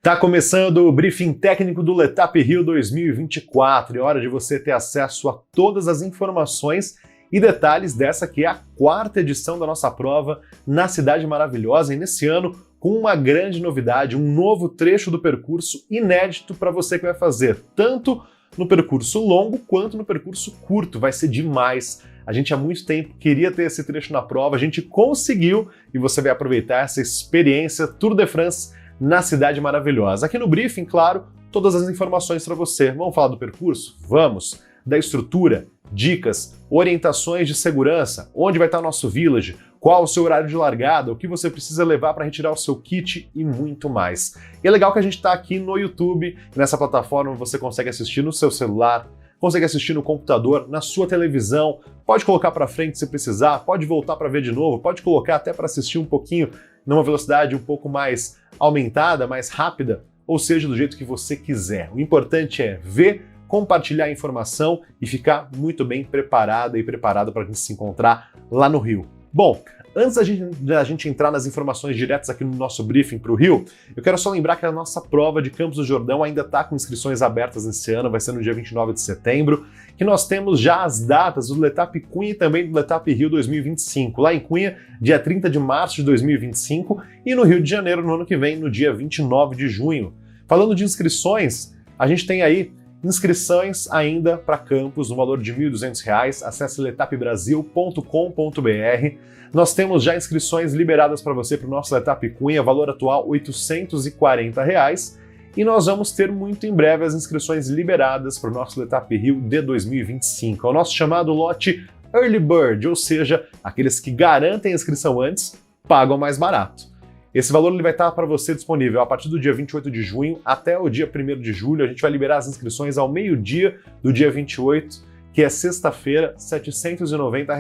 Tá começando o briefing técnico do Letap Rio 2024 e é hora de você ter acesso a todas as informações e detalhes dessa que é a quarta edição da nossa prova na Cidade Maravilhosa e nesse ano com uma grande novidade, um novo trecho do percurso inédito para você que vai fazer, tanto no percurso longo quanto no percurso curto. Vai ser demais. A gente há muito tempo queria ter esse trecho na prova, a gente conseguiu e você vai aproveitar essa experiência Tour de France na Cidade Maravilhosa. Aqui no briefing, claro, todas as informações para você. Vamos falar do percurso? Vamos! Da estrutura, dicas, orientações de segurança, onde vai estar o nosso village, qual o seu horário de largada, o que você precisa levar para retirar o seu kit e muito mais. E é legal que a gente está aqui no YouTube, nessa plataforma você consegue assistir no seu celular, consegue assistir no computador, na sua televisão, pode colocar para frente se precisar, pode voltar para ver de novo, pode colocar até para assistir um pouquinho numa velocidade um pouco mais aumentada, mais rápida, ou seja, do jeito que você quiser. O importante é ver, compartilhar a informação e ficar muito bem preparada e preparado para a gente se encontrar lá no Rio. Bom, antes da gente entrar nas informações diretas aqui no nosso briefing para o Rio, eu quero só lembrar que a nossa prova de Campos do Jordão ainda está com inscrições abertas nesse ano, vai ser no dia 29 de setembro, que nós temos já as datas do Letap Cunha e também do Letap Rio 2025. Lá em Cunha, dia 30 de março de 2025 e no Rio de Janeiro, no ano que vem, no dia 29 de junho. Falando de inscrições, a gente tem aí inscrições ainda para campus no valor de R$ 1.200, acesse letapbrasil.com.br. Nós temos já inscrições liberadas para você para o nosso Letap Cunha, valor atual R$ 840, e nós vamos ter muito em breve as inscrições liberadas para o nosso Letap Rio de 2025. É o nosso chamado lote Early Bird, ou seja, aqueles que garantem a inscrição antes, pagam mais barato. Esse valor ele vai estar para você disponível a partir do dia 28 de junho até o dia 1º de julho. A gente vai liberar as inscrições ao meio-dia do dia 28, que é sexta-feira, R$ 790.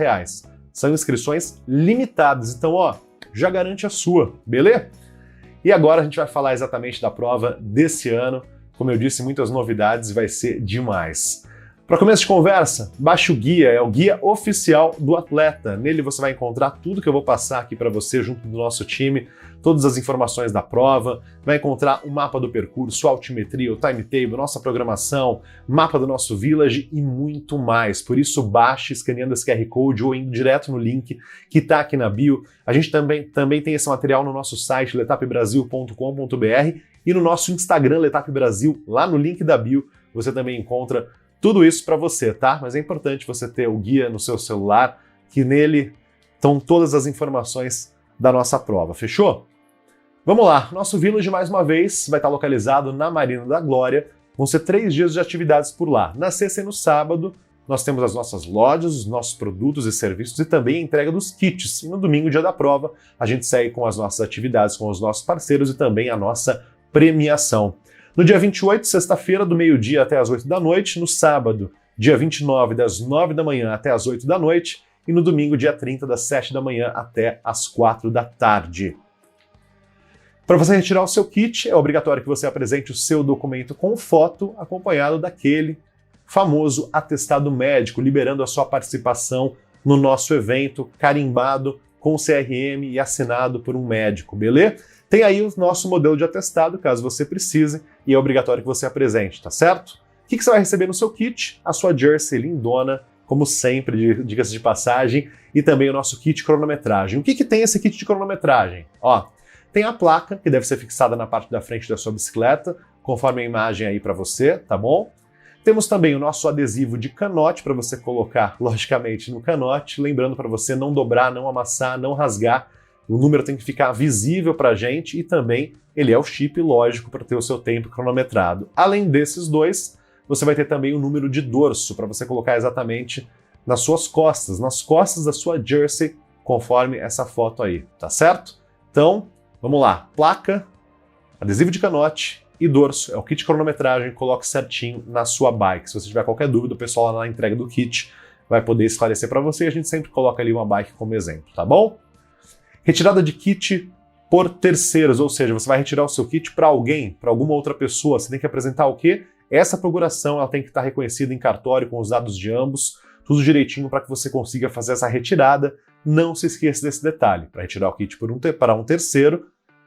São inscrições limitadas, então já garante a sua, beleza? E agora a gente vai falar exatamente da prova desse ano. Como eu disse, muitas novidades, vai ser demais. Para começo de conversa, baixe o guia, é o guia oficial do atleta. Nele você vai encontrar tudo que eu vou passar aqui para você junto do nosso time, todas as informações da prova, vai encontrar o mapa do percurso, a altimetria, o timetable, nossa programação, mapa do nosso village e muito mais. Por isso baixe escaneando esse QR Code ou indo direto no link que está aqui na bio. A gente também tem esse material no nosso site letapbrasil.com.br e no nosso Instagram Letap Brasil, lá no link da bio, você também encontra tudo isso para você, tá? Mas é importante você ter o guia no seu celular, que nele estão todas as informações da nossa prova, fechou? Vamos lá, nosso village mais uma vez vai estar localizado na Marina da Glória, vão ser 3 dias de atividades por lá. Na sexta e no sábado, nós temos as nossas lojas, os nossos produtos e serviços e também a entrega dos kits. E no domingo, dia da prova, a gente segue com as nossas atividades com os nossos parceiros e também a nossa premiação. No dia 28, sexta-feira, do meio-dia até as 8 da noite. No sábado, dia 29, das 9 da manhã até as 8 da noite. E no domingo, dia 30, das 7 da manhã até as 4 da tarde. Para você retirar o seu kit, é obrigatório que você apresente o seu documento com foto, acompanhado daquele famoso atestado médico, liberando a sua participação no nosso evento, carimbado com CRM e assinado por um médico, beleza? Tem aí o nosso modelo de atestado, caso você precise, e é obrigatório que você apresente, tá certo? O que você vai receber no seu kit? A sua jersey lindona, como sempre, diga-se de passagem, e também o nosso kit cronometragem. O que tem esse kit de cronometragem? Tem a placa, que deve ser fixada na parte da frente da sua bicicleta, conforme a imagem aí para você, tá bom? Temos também o nosso adesivo de canote, para você colocar, logicamente, no canote, lembrando para você não dobrar, não amassar, não rasgar. O número tem que ficar visível para a gente e também ele é o chip, lógico, para ter o seu tempo cronometrado. Além desses dois, você vai ter também o número de dorso, para você colocar exatamente nas suas costas, nas costas da sua jersey, conforme essa foto aí, tá certo? Então, vamos lá. Placa, adesivo de canote e dorso. É o kit cronometragem, coloque certinho na sua bike. Se você tiver qualquer dúvida, o pessoal lá na entrega do kit vai poder esclarecer para você. A gente sempre coloca ali uma bike como exemplo, tá bom? Retirada de kit por terceiros, ou seja, você vai retirar o seu kit para alguém, para alguma outra pessoa. Você tem que apresentar o quê? Essa procuração ela tem que estar reconhecida em cartório com os dados de ambos, tudo direitinho para que você consiga fazer essa retirada. Não se esqueça desse detalhe. Para retirar o kit para um terceiro,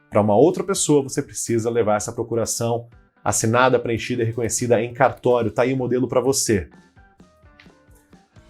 para uma outra pessoa, você precisa levar essa procuração assinada, preenchida e reconhecida em cartório. Tá aí o modelo para você.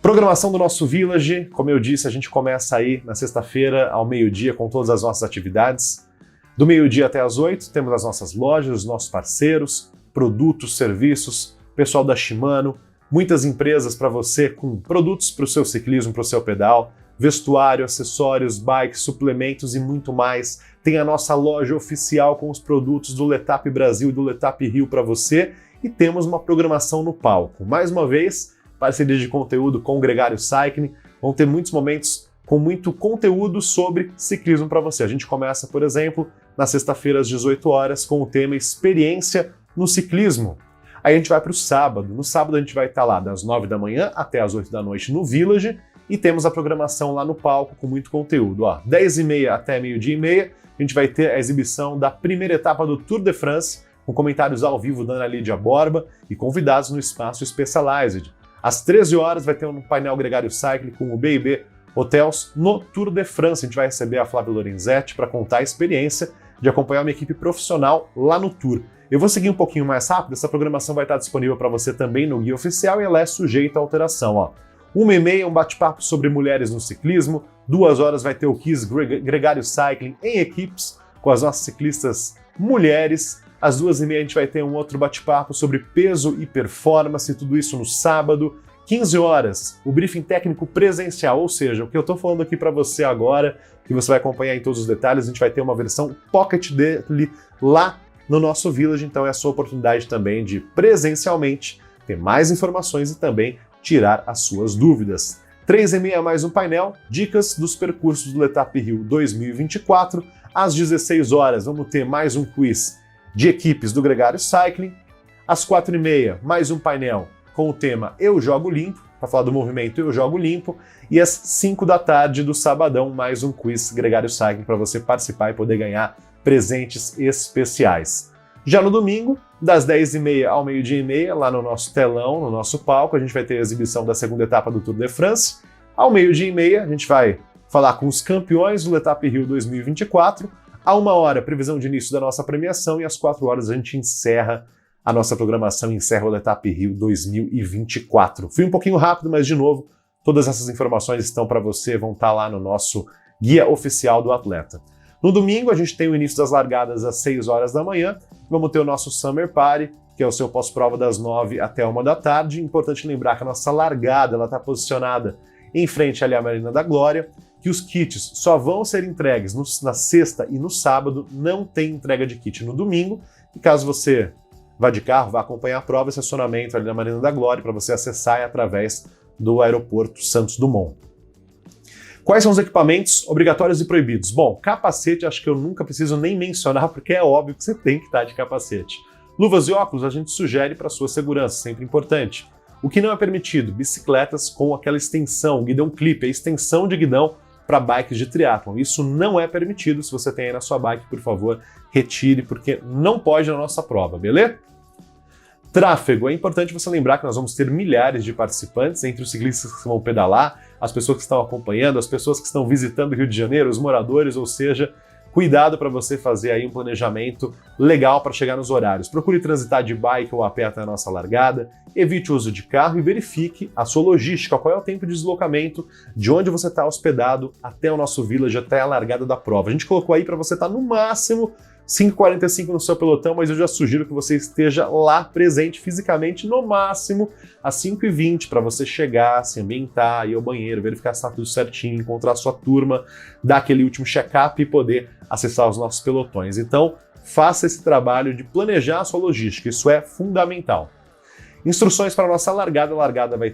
Programação do nosso Village, como eu disse, a gente começa aí na sexta-feira ao meio-dia com todas as nossas atividades. Do meio-dia até às 8 temos as nossas lojas, os nossos parceiros, produtos, serviços, pessoal da Shimano, muitas empresas para você com produtos para o seu ciclismo, para o seu pedal, vestuário, acessórios, bikes, suplementos e muito mais. Tem a nossa loja oficial com os produtos do Letap Brasil e do Letap Rio para você e temos uma programação no palco. Mais uma vez, parceria de conteúdo com o Gregário Cycling, vão ter muitos momentos com muito conteúdo sobre ciclismo para você. A gente começa, por exemplo, na sexta-feira às 18 horas com o tema Experiência no Ciclismo. Aí a gente vai para o sábado. No sábado a gente vai estar lá das 9 da manhã até as 8 da noite no Village e temos a programação lá no palco com muito conteúdo. 10h30 até meio-dia e meia a gente vai ter a exibição da primeira etapa do Tour de France com comentários ao vivo da Ana Lídia Borba e convidados no espaço Specialized. Às 13 horas vai ter um painel Gregário Cycling com o B&B Hotels no Tour de France. A gente vai receber a Flávia Lorenzetti para contar a experiência de acompanhar uma equipe profissional lá no Tour. Eu vou seguir um pouquinho mais rápido, essa programação vai estar disponível para você também no guia oficial e ela é sujeita a alteração. 1h30, um bate-papo sobre mulheres no ciclismo, 2 horas vai ter o Kiss Gregário Cycling em equipes com as nossas ciclistas mulheres. Às 2h30 a gente vai ter um outro bate-papo sobre peso e performance, tudo isso no sábado. 15 horas, o briefing técnico presencial, ou seja, o que eu estou falando aqui para você agora, que você vai acompanhar em todos os detalhes, a gente vai ter uma versão pocket dele lá no nosso Village, então é a sua oportunidade também de presencialmente ter mais informações e também tirar as suas dúvidas. 3h30 mais um painel, dicas dos percursos do Letap Rio 2024. Às 16 horas vamos ter mais um quiz de equipes do Gregário Cycling. Às 4h30, mais um painel com o tema Eu Jogo Limpo, para falar do movimento Eu Jogo Limpo. E às 5 da tarde do sabadão, mais um quiz Gregário Cycling para você participar e poder ganhar presentes especiais. Já no domingo, das 10h30 ao meio-dia e meia, lá no nosso telão, no nosso palco, a gente vai ter a exibição da segunda etapa do Tour de France. Ao meio-dia e meia, a gente vai falar com os campeões do Letap Rio 2024. À 1h, previsão de início da nossa premiação, e às 4 horas a gente encerra a nossa programação, encerra o Letap Rio 2024. Fui um pouquinho rápido, mas de novo, todas essas informações estão para você, vão estar lá no nosso guia oficial do atleta. No domingo, a gente tem o início das largadas às 6 horas da manhã, vamos ter o nosso Summer Party, que é o seu pós-prova das 9 até 1 da tarde. Importante lembrar que a nossa largada está posicionada em frente ali à Marina da Glória, que os kits só vão ser entregues na sexta e no sábado, não tem entrega de kit no domingo, e caso você vá de carro, vá acompanhar a prova, estacionamento ali na Marina da Glória, para você acessar através do aeroporto Santos Dumont. Quais são os equipamentos obrigatórios e proibidos? Bom, capacete acho que eu nunca preciso nem mencionar, porque é óbvio que você tem que estar de capacete. Luvas e óculos a gente sugere para sua segurança, sempre importante. O que não é permitido? Bicicletas com aquela extensão, guidão clip, a extensão de guidão para bikes de triatlon. Isso não é permitido. Se você tem aí na sua bike, por favor, retire, porque não pode na nossa prova, beleza? Tráfego. É importante você lembrar que nós vamos ter milhares de participantes, entre os ciclistas que vão pedalar, as pessoas que estão acompanhando, as pessoas que estão visitando o Rio de Janeiro, os moradores, ou seja, cuidado para você fazer aí um planejamento legal para chegar nos horários. Procure transitar de bike ou a pé até a nossa largada, evite o uso de carro e verifique a sua logística, qual é o tempo de deslocamento de onde você está hospedado até o nosso village, até a largada da prova. A gente colocou aí para você estar no máximo 5h45 no seu pelotão, mas eu já sugiro que você esteja lá presente fisicamente no máximo às 5h20 para você chegar, se ambientar, ir ao banheiro, verificar se está tudo certinho, encontrar a sua turma, dar aquele último check-up e poder acessar os nossos pelotões. Então, faça esse trabalho de planejar a sua logística, isso é fundamental. Instruções para a nossa largada. A largada vai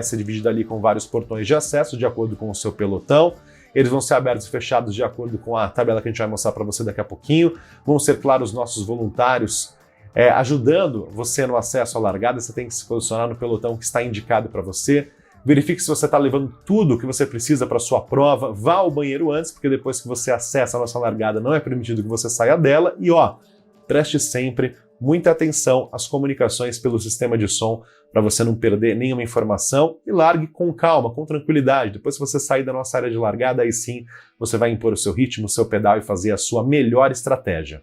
ser dividida ali com vários portões de acesso, de acordo com o seu pelotão. Eles vão ser abertos e fechados de acordo com a tabela que a gente vai mostrar para você daqui a pouquinho. Vão ser, claro, os nossos voluntários ajudando você no acesso à largada. Você tem que se posicionar no pelotão que está indicado para você. Verifique se você está levando tudo que você precisa para a sua prova. Vá ao banheiro antes, porque depois que você acessa a nossa largada, não é permitido que você saia dela. E preste sempre muita atenção às comunicações pelo sistema de som para você não perder nenhuma informação e largue com calma, com tranquilidade. Depois que você sair da nossa área de largada, aí sim você vai impor o seu ritmo, o seu pedal e fazer a sua melhor estratégia.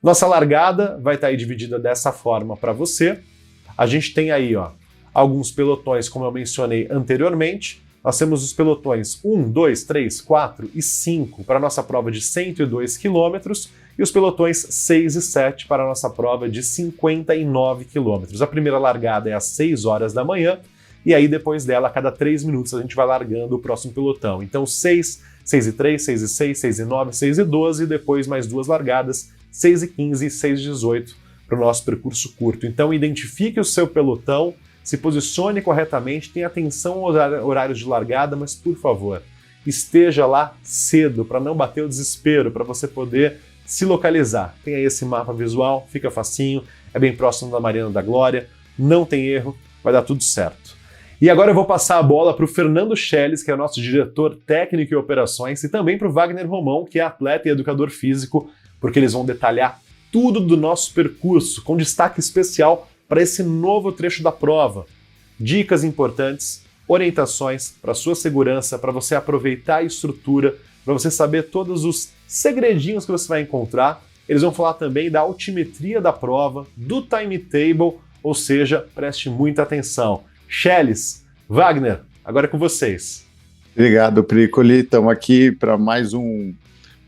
Nossa largada vai estar aí dividida dessa forma para você. A gente tem aí alguns pelotões, como eu mencionei anteriormente. Nós temos os pelotões 1, 2, 3, 4 e 5 para a nossa prova de 102 km e os pelotões 6 e 7 para a nossa prova de 59 km. A primeira largada é às 6 horas da manhã e aí depois dela, a cada 3 minutos, a gente vai largando o próximo pelotão. Então 6, 6 e 3, 6 e 6, 6 e 9, 6 e 12 e depois mais 2 largadas, 6 e 15 e 6 e 18 para o nosso percurso curto. Então identifique o seu pelotão, se posicione corretamente, tenha atenção aos horários de largada, mas por favor, esteja lá cedo para não bater o desespero, para você poder se localizar. Tem aí esse mapa visual, fica facinho, é bem próximo da Marina da Glória, não tem erro, vai dar tudo certo. E agora eu vou passar a bola para o Fernando Schelles, que é o nosso diretor técnico e operações, e também para o Wagner Romão, que é atleta e educador físico, porque eles vão detalhar tudo do nosso percurso, com destaque especial para esse novo trecho da prova. Dicas importantes, orientações para sua segurança, para você aproveitar a estrutura, para você saber todos os segredinhos que você vai encontrar. Eles vão falar também da altimetria da prova, do timetable, ou seja, preste muita atenção. Schelles, Wagner, agora é com vocês. Obrigado, Pricoli. Estamos aqui para mais um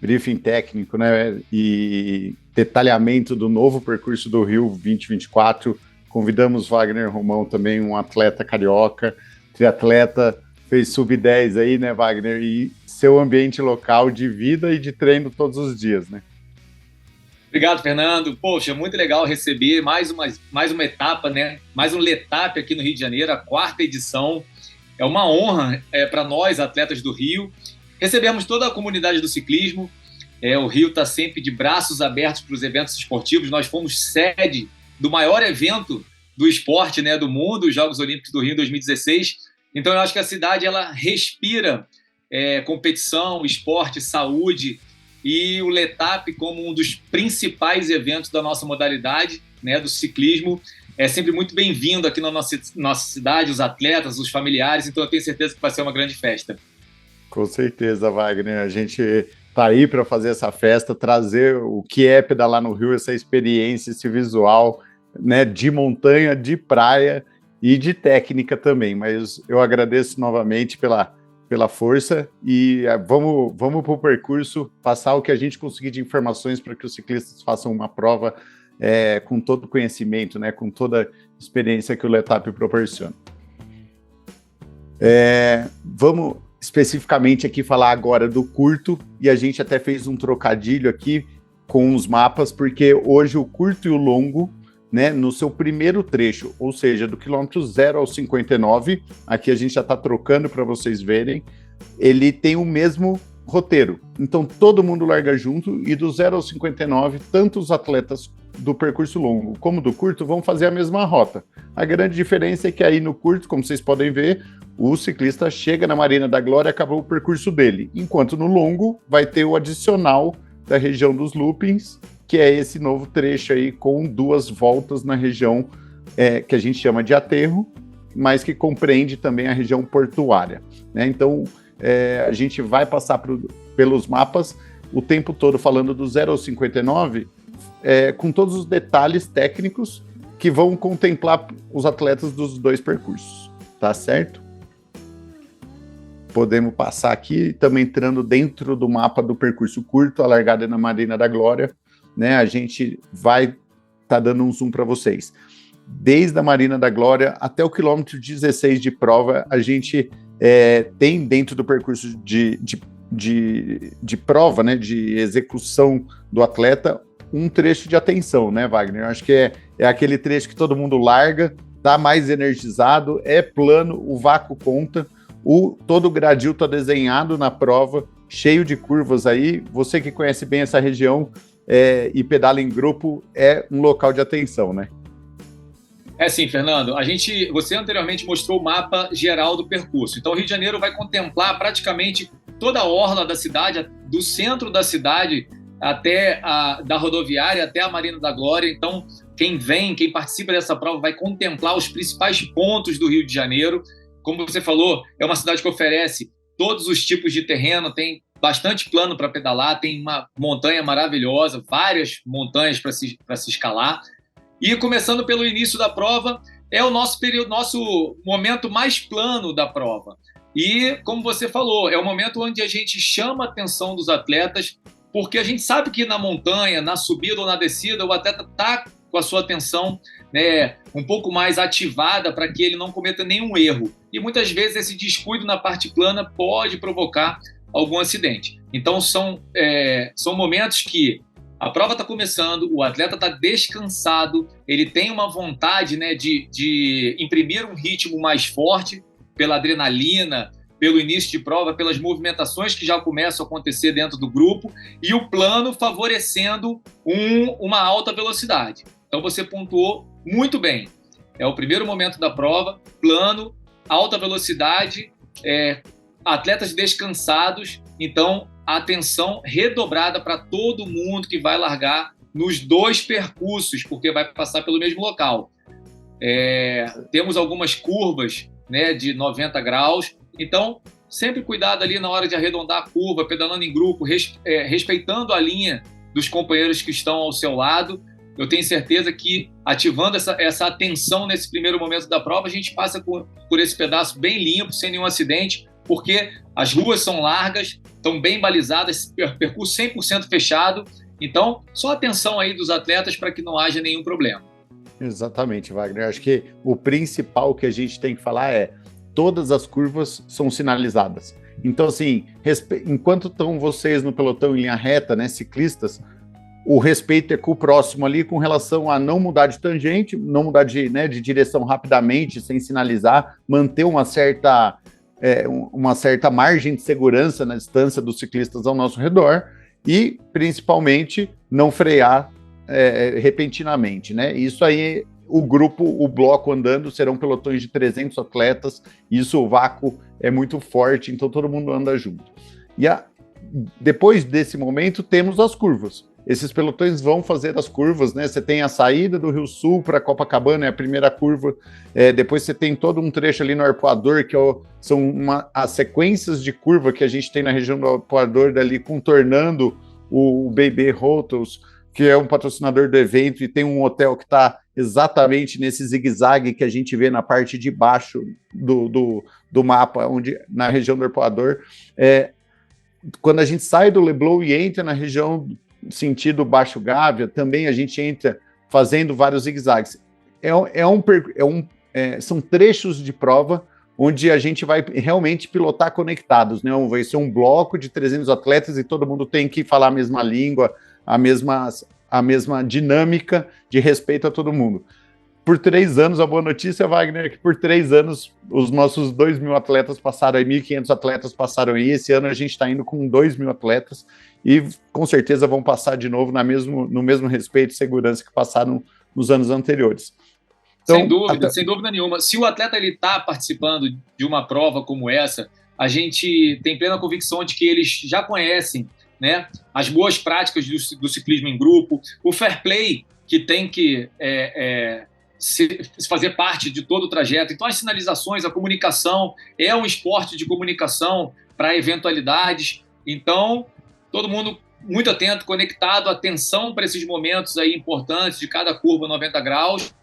briefing técnico, né, e detalhamento do novo percurso do Rio 2024. Convidamos Wagner Romão também, um atleta carioca, triatleta, fez sub-10 aí, né, Wagner? E seu ambiente local de vida e de treino todos os dias, né? Obrigado, Fernando. Poxa, muito legal receber mais uma etapa, né? Mais um Letap aqui no Rio de Janeiro, a 4ª edição. É uma honra para nós, atletas do Rio. Recebemos toda a comunidade do ciclismo. O Rio está sempre de braços abertos para os eventos esportivos. Nós fomos sede do maior evento do esporte, né, do mundo, os Jogos Olímpicos do Rio em 2016. Então, eu acho que a cidade ela respira competição, esporte, saúde, e o Letap como um dos principais eventos da nossa modalidade, né, do ciclismo. É sempre muito bem-vindo aqui na nossa cidade, os atletas, os familiares, então eu tenho certeza que vai ser uma grande festa. Com certeza, Wagner. A gente está aí para fazer essa festa, trazer o que é pedalar no Rio, essa experiência, esse visual, né, de montanha, de praia e de técnica também. Mas eu agradeço novamente pela força e vamos para o percurso, passar o que a gente conseguir de informações para que os ciclistas façam uma prova com todo o conhecimento, né, com toda a experiência que o Letap proporciona. Vamos especificamente aqui falar agora do curto, e a gente até fez um trocadilho aqui com os mapas, porque hoje o curto e o longo, né, no seu primeiro trecho, ou seja, do quilômetro 0 ao 59, aqui a gente já está trocando para vocês verem, ele tem o mesmo roteiro. Então todo mundo larga junto e do 0 ao 59, tanto os atletas do percurso longo como do curto vão fazer a mesma rota. A grande diferença é que aí no curto, como vocês podem ver, o ciclista chega na Marina da Glória e acabou o percurso dele, enquanto no longo vai ter o adicional da região dos loopings, que é esse novo trecho aí com 2 voltas na região que a gente chama de aterro, mas que compreende também a região portuária, né? Então, a gente vai passar pelos mapas o tempo todo falando do 0 ao 59, com todos os detalhes técnicos que vão contemplar os atletas dos 2 percursos, tá certo? Podemos passar aqui, estamos entrando dentro do mapa do percurso curto, a largada é na Marina da Glória, né? A gente vai dando um zoom para vocês. Desde a Marina da Glória até o quilômetro 16 de prova, a gente tem dentro do percurso de prova, né, de execução do atleta, um trecho de atenção, né, Wagner? Eu acho que é aquele trecho que todo mundo larga, tá mais energizado, é plano, o vácuo conta, todo o gradil está desenhado na prova, cheio de curvas aí. Você que conhece bem essa região e pedala em grupo, é um local de atenção, né? Sim, Fernando. Você anteriormente mostrou o mapa geral do percurso. Então, o Rio de Janeiro vai contemplar praticamente toda a orla da cidade, do centro da cidade da rodoviária até a Marina da Glória. Então, quem participa dessa prova vai contemplar os principais pontos do Rio de Janeiro. Como você falou, é uma cidade que oferece todos os tipos de terreno, tem bastante plano para pedalar, tem uma montanha maravilhosa, várias montanhas para se escalar. E começando pelo início da prova, é o nosso momento mais plano da prova. E, como você falou, é o momento onde a gente chama a atenção dos atletas, porque a gente sabe que na montanha, na subida ou na descida, o atleta está com a sua atenção, né, um pouco mais ativada para que ele não cometa nenhum erro. E muitas vezes esse descuido na parte plana pode provocar algum acidente. Então são momentos que a prova está começando, o atleta está descansado, ele tem uma vontade, né, de imprimir um ritmo mais forte pela adrenalina, pelo início de prova, pelas movimentações que já começam a acontecer dentro do grupo, e o plano favorecendo uma alta velocidade. Então você pontuou muito bem. É o primeiro momento da prova, plano, alta velocidade, atletas descansados, então atenção redobrada para todo mundo que vai largar nos 2 percursos, porque vai passar pelo mesmo local. Temos algumas curvas, né, de 90 graus, então sempre cuidado ali na hora de arredondar a curva, pedalando em grupo, respeitando a linha dos companheiros que estão ao seu lado. Eu tenho certeza que, ativando essa atenção nesse primeiro momento da prova, a gente passa por esse pedaço bem limpo, sem nenhum acidente, porque as ruas são largas, estão bem balizadas, percurso 100% fechado. Então, só atenção aí dos atletas para que não haja nenhum problema. Exatamente, Wagner. Acho que o principal que a gente tem que falar é: todas as curvas são sinalizadas. Então, assim, enquanto estão vocês no pelotão em linha reta, né, ciclistas, o respeito é com o próximo ali, com relação a não mudar de tangente, não mudar de direção rapidamente, sem sinalizar, manter uma certa margem de segurança na distância dos ciclistas ao nosso redor e, principalmente, não frear repentinamente, né? Isso aí, o bloco andando, serão pelotões de 300 atletas, isso, o vácuo é muito forte, então todo mundo anda junto. E depois desse momento, temos as curvas. Esses pelotões vão fazer as curvas, né? Você tem a saída do Rio Sul para Copacabana, é a primeira curva. Depois você tem todo um trecho ali no Arpoador, que são as sequências de curva que a gente tem na região do Arpoador, dali contornando o BB Hotels, que é um patrocinador do evento, e tem um hotel que está exatamente nesse zigue-zague que a gente vê na parte de baixo do mapa, na região do Arpoador. Quando a gente sai do Leblon e entra na região sentido Baixo Gávea, também a gente entra fazendo vários zigue-zagues. São trechos de prova onde a gente vai realmente pilotar conectados, né? Vai ser um bloco de 300 atletas e todo mundo tem que falar a mesma língua, a mesma dinâmica de respeito a todo mundo. Por 3 anos, a boa notícia, Wagner, é que por 3 anos os nossos 2.000 atletas passaram aí, 1.500 atletas passaram aí. Esse ano a gente está indo com 2.000 atletas e com certeza vão passar de novo no mesmo respeito e segurança que passaram nos anos anteriores. Então, sem dúvida nenhuma. Se o atleta está participando de uma prova como essa, a gente tem plena convicção de que eles já conhecem, né, as boas práticas do ciclismo em grupo, o fair play, que tem que se fazer parte de todo o trajeto. Então, as sinalizações, a comunicação, é um esporte de comunicação para eventualidades. Então, todo mundo muito atento, conectado, atenção para esses momentos aí importantes de cada curva 90 graus,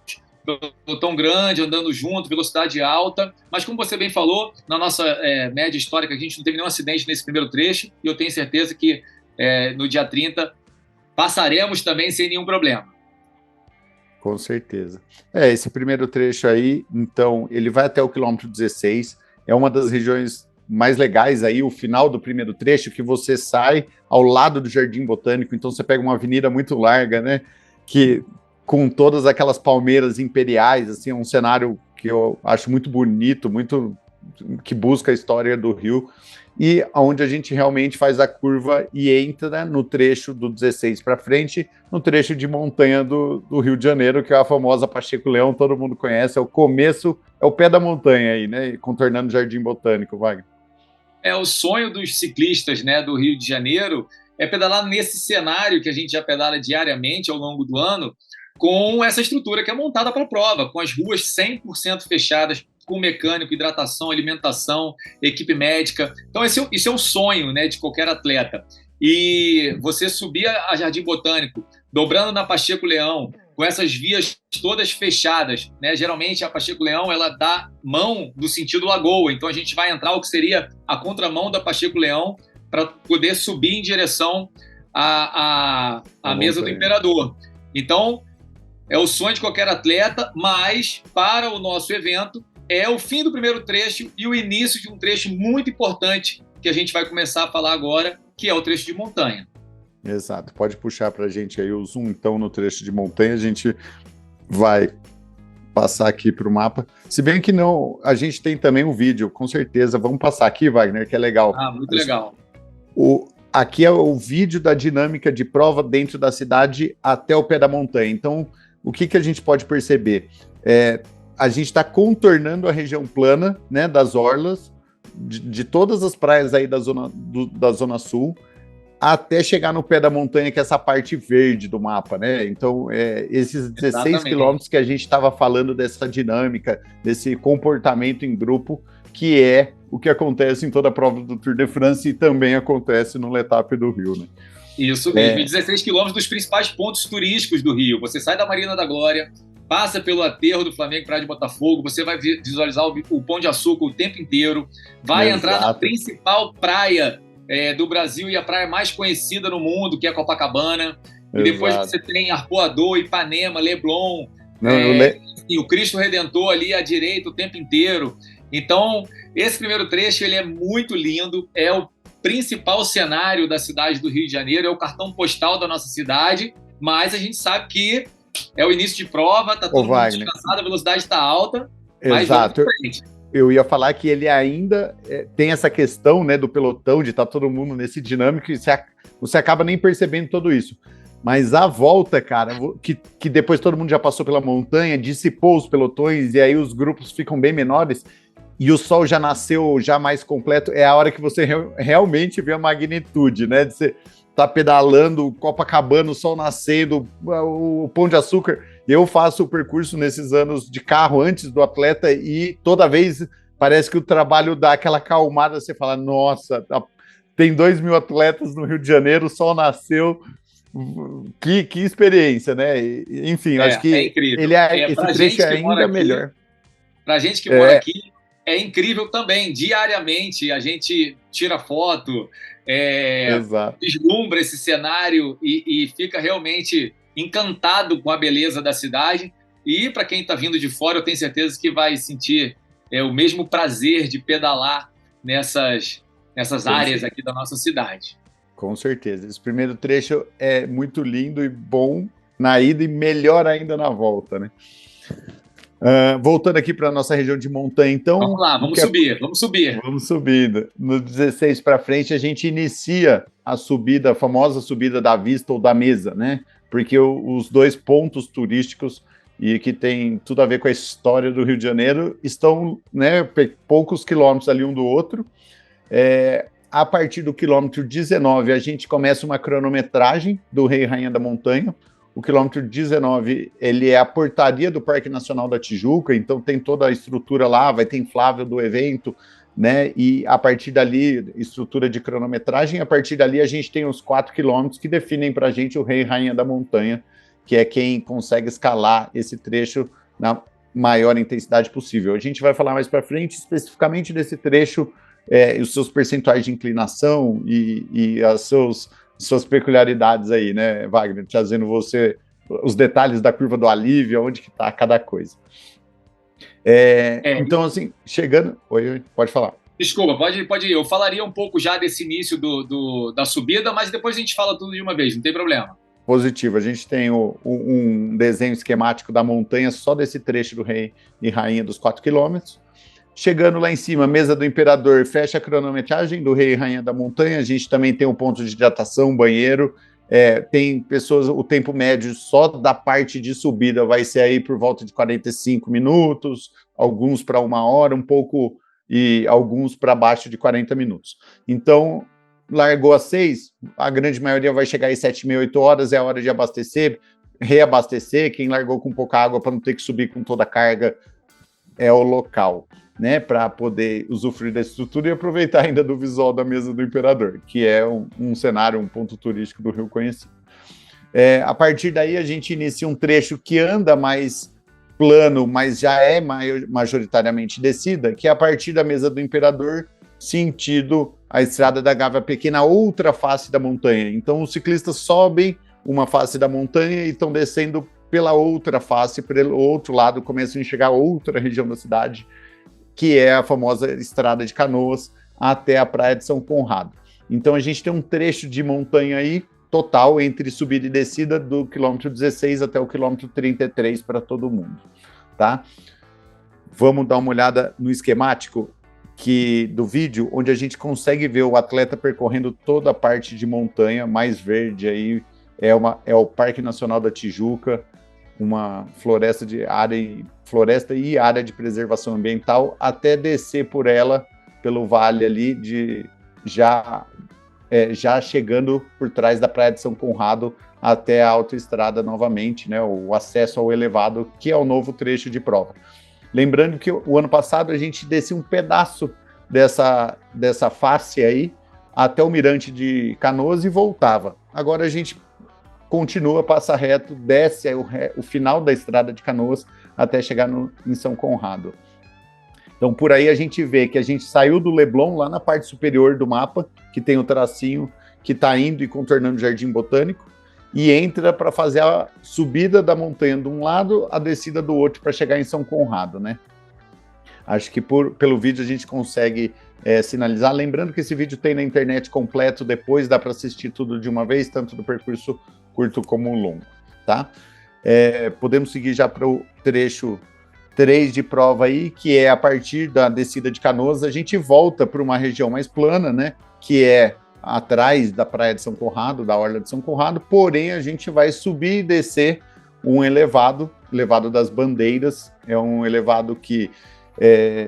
pelotão grande, andando junto, velocidade alta. Mas, como você bem falou, na nossa média histórica, a gente não teve nenhum acidente nesse primeiro trecho, e eu tenho certeza que no dia 30 passaremos também sem nenhum problema. Com certeza. Esse primeiro trecho aí, então, ele vai até o quilômetro 16, é uma das regiões mais legais aí, o final do primeiro trecho, que você sai ao lado do Jardim Botânico, então você pega uma avenida muito larga, né, que com todas aquelas palmeiras imperiais, assim, é um cenário que eu acho muito bonito, muito que busca a história do Rio, e onde a gente realmente faz a curva e entra no trecho do 16 para frente, no trecho de montanha do Rio de Janeiro, que é a famosa Pacheco Leão, todo mundo conhece, é o começo, é o pé da montanha aí, né, contornando o Jardim Botânico, Wagner. É o sonho dos ciclistas, né, do Rio de Janeiro, é pedalar nesse cenário que a gente já pedala diariamente ao longo do ano, com essa estrutura que é montada para a prova, com as ruas 100% fechadas, com mecânico, hidratação, alimentação, equipe médica. Então, isso é o sonho, né, de qualquer atleta. E você subir a Jardim Botânico, dobrando na Pacheco Leão, com essas vias todas fechadas, né? Geralmente a Pacheco Leão ela dá mão do sentido Lagoa, então a gente vai entrar o que seria a contramão da Pacheco Leão para poder subir em direção à mesa do Imperador. Então, é o sonho de qualquer atleta, mas para o nosso evento é o fim do primeiro trecho e o início de um trecho muito importante que a gente vai começar a falar agora, que é o trecho de montanha. Exato. Pode puxar para a gente aí o zoom, então, no trecho de montanha. A gente vai passar aqui para o mapa. Se bem que não, a gente tem também um vídeo, com certeza. Vamos passar aqui, Wagner, que é legal. Muito legal. Aqui é o vídeo da dinâmica de prova dentro da cidade até o pé da montanha. Então, o que a gente pode perceber? A gente está contornando a região plana, né, das orlas, de todas as praias aí da Zona Sul, até chegar no pé da montanha, que é essa parte verde do mapa, né? Então, esses 16 quilômetros que a gente estava falando dessa dinâmica, desse comportamento em grupo, que é o que acontece em toda a prova do Tour de France e também acontece no L'Étape do Rio, né? Isso mesmo, 16 quilômetros dos principais pontos turísticos do Rio. Você sai da Marina da Glória, passa pelo aterro do Flamengo, Praia de Botafogo, você vai visualizar o Pão de Açúcar o tempo inteiro, vai entrar na principal praia do Brasil e a praia mais conhecida no mundo, que é Copacabana. E depois você tem Arpoador, Ipanema, Leblon, e o Cristo Redentor ali à direita o tempo inteiro. Então, esse primeiro trecho ele é muito lindo, é o principal cenário da cidade do Rio de Janeiro, é o cartão postal da nossa cidade, mas a gente sabe que é o início de prova, está todo mundo descansado, a velocidade está alta, mas vamos pra frente. Eu ia falar que ele ainda tem essa questão, né, do pelotão, de estar todo mundo nesse dinâmico, e você acaba nem percebendo tudo isso. Mas a volta, cara, que depois todo mundo já passou pela montanha, dissipou os pelotões, e aí os grupos ficam bem menores, e o sol já nasceu já mais completo, é a hora que você realmente vê a magnitude, né, de você tá pedalando, Copacabana, o sol nascendo, o Pão de Açúcar. Eu faço o percurso nesses anos de carro antes do atleta e toda vez parece que o trabalho dá aquela acalmada, você fala, nossa, tem 2.000 atletas no Rio de Janeiro, o sol nasceu, que experiência, né? Enfim, acho que incrível. Esse trecho é ainda melhor. Pra gente que mora aqui, é incrível também. Diariamente a gente tira foto, deslumbra esse cenário e fica realmente encantado com a beleza da cidade. E para quem está vindo de fora, eu tenho certeza que vai sentir o mesmo prazer de pedalar nessas áreas aqui da nossa cidade. Com certeza. Esse primeiro trecho é muito lindo e bom na ida e melhor ainda na volta, né? Voltando aqui para a nossa região de montanha, então... Vamos lá, vamos subir. Vamos subindo. No 16 para frente, a gente inicia a subida, a famosa subida da vista ou da mesa, né? Porque os dois pontos turísticos e que tem tudo a ver com a história do Rio de Janeiro estão, né, poucos quilômetros ali um do outro. A partir do quilômetro 19, a gente começa uma cronometragem do Rei e Rainha da Montanha. O quilômetro 19, ele é a portaria do Parque Nacional da Tijuca, então tem toda a estrutura lá, vai ter inflável do evento, né? E a partir dali, estrutura de cronometragem, a partir dali a gente tem os 4 quilômetros que definem para a gente o Rei e Rainha da Montanha, que é quem consegue escalar esse trecho na maior intensidade possível. A gente vai falar mais para frente especificamente desse trecho, os seus percentuais de inclinação e as suas peculiaridades aí, né, Wagner? Trazendo você os detalhes da curva do alívio, onde que está cada coisa. Então, assim, chegando... Oi, pode falar. Desculpa, pode ir. Eu falaria um pouco já desse início da subida, mas depois a gente fala tudo de uma vez, não tem problema. Positivo. A gente tem um desenho esquemático da montanha só desse trecho do Rei e Rainha dos 4 quilômetros. Chegando lá em cima, mesa do Imperador, fecha a cronometragem do Rei e Rainha da Montanha. A gente também tem um ponto de hidratação, banheiro. Tem pessoas, o tempo médio só da parte de subida vai ser aí por volta de 45 minutos, alguns para 1 hora, um pouco, e alguns para baixo de 40 minutos. Então, largou às 6, a grande maioria vai chegar às 7h30, 8 horas, é a hora de abastecer, reabastecer. Quem largou com pouca água para não ter que subir com toda a carga é o local, né? Para poder usufruir da estrutura e aproveitar ainda do visual da mesa do Imperador, que é um cenário, um ponto turístico do Rio conhecido. A partir daí a gente inicia um trecho que anda mais plano, mas já é majoritariamente descida, que é a partir da mesa do Imperador, sentido a Estrada da Gávea Pequena, outra face da montanha. Então os ciclistas sobem uma face da montanha e estão descendo pela outra face, pelo outro lado, começam a enxergar outra região da cidade, que é a famosa Estrada de Canoas, até a Praia de São Conrado. Então a gente tem um trecho de montanha aí, total, entre subida e descida, do quilômetro 16 até o quilômetro 33 para todo mundo, tá? Vamos dar uma olhada no esquemático do vídeo, onde a gente consegue ver o atleta percorrendo toda a parte de montanha mais verde aí, é o Parque Nacional da Tijuca, uma floresta e área de preservação ambiental, até descer por ela, pelo vale ali, já chegando por trás da Praia de São Conrado até a autoestrada novamente, né, o acesso ao elevado, que é o novo trecho de prova. Lembrando que o ano passado a gente descia um pedaço dessa face aí até o Mirante de Canoas e voltava. Agora a gente continua, passa reto, desce o final da Estrada de Canoas até chegar em São Conrado. Então, por aí a gente vê que a gente saiu do Leblon, lá na parte superior do mapa, que tem o tracinho que está indo e contornando o Jardim Botânico, e entra para fazer a subida da montanha de um lado, a descida do outro, para chegar em São Conrado, né? Acho que pelo vídeo a gente consegue sinalizar. Lembrando que esse vídeo tem na internet completo, depois dá para assistir tudo de uma vez, tanto do percurso curto como longo, tá? Podemos seguir já para o trecho 3 de prova aí, que é a partir da descida de Canoas, a gente volta para uma região mais plana, né, que é atrás da Praia de São Conrado, da Orla de São Conrado, porém a gente vai subir e descer um elevado das Bandeiras, é um elevado que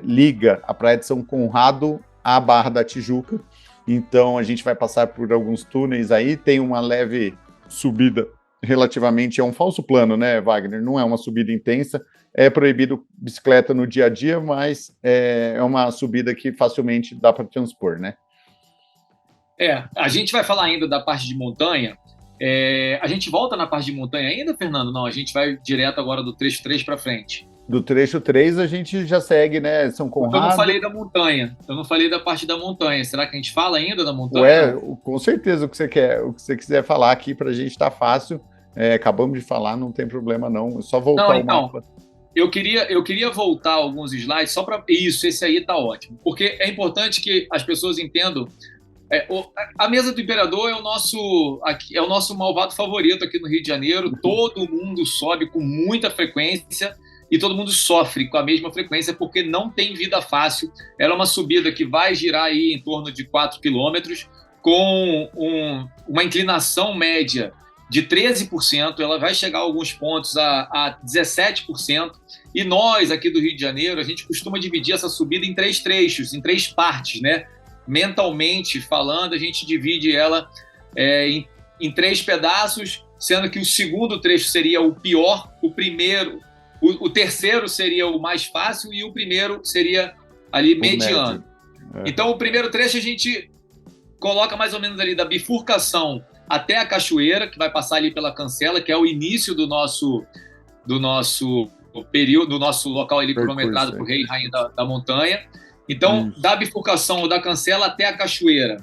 liga a Praia de São Conrado à Barra da Tijuca, então a gente vai passar por alguns túneis aí, tem uma leve subida relativamente, é um falso plano, né, Wagner? Não é uma subida intensa, é proibido bicicleta no dia a dia, mas é uma subida que facilmente dá para transpor, né? A gente vai falar ainda da parte de montanha. A gente volta na parte de montanha ainda, Fernando? Não, a gente vai direto agora do trecho 3 para frente. Do trecho 3 a gente já segue, né, São Conrado. Eu não falei da montanha, eu não falei da parte da montanha. Será que a gente fala ainda da montanha? Com certeza, o que você quiser falar aqui para a gente tá fácil. Acabamos de falar, não tem problema não, é só voltar o mapa. Eu queria voltar alguns slides só para isso, esse aí tá ótimo, porque é importante que as pessoas entendam. A mesa do Imperador é o nosso malvado favorito aqui no Rio de Janeiro. Todo mundo sobe com muita frequência e todo mundo sofre com a mesma frequência porque não tem vida fácil. Ela é uma subida que vai girar aí em torno de 4 quilômetros com uma inclinação média de 13%, ela vai chegar a alguns pontos a 17%, e nós aqui do Rio de Janeiro, a gente costuma dividir essa subida em 3 trechos, em 3 partes, né? Mentalmente falando, a gente divide ela em 3 pedaços, sendo que o segundo trecho seria o pior, o terceiro seria o mais fácil e o primeiro seria ali mediano. Então o primeiro trecho a gente coloca mais ou menos ali da bifurcação até a cachoeira, que vai passar ali pela Cancela, que é o início do nosso período, do nosso local ali cronometrado para o Rei e Rainha da Montanha. Então, da bifurcação da Cancela até a cachoeira.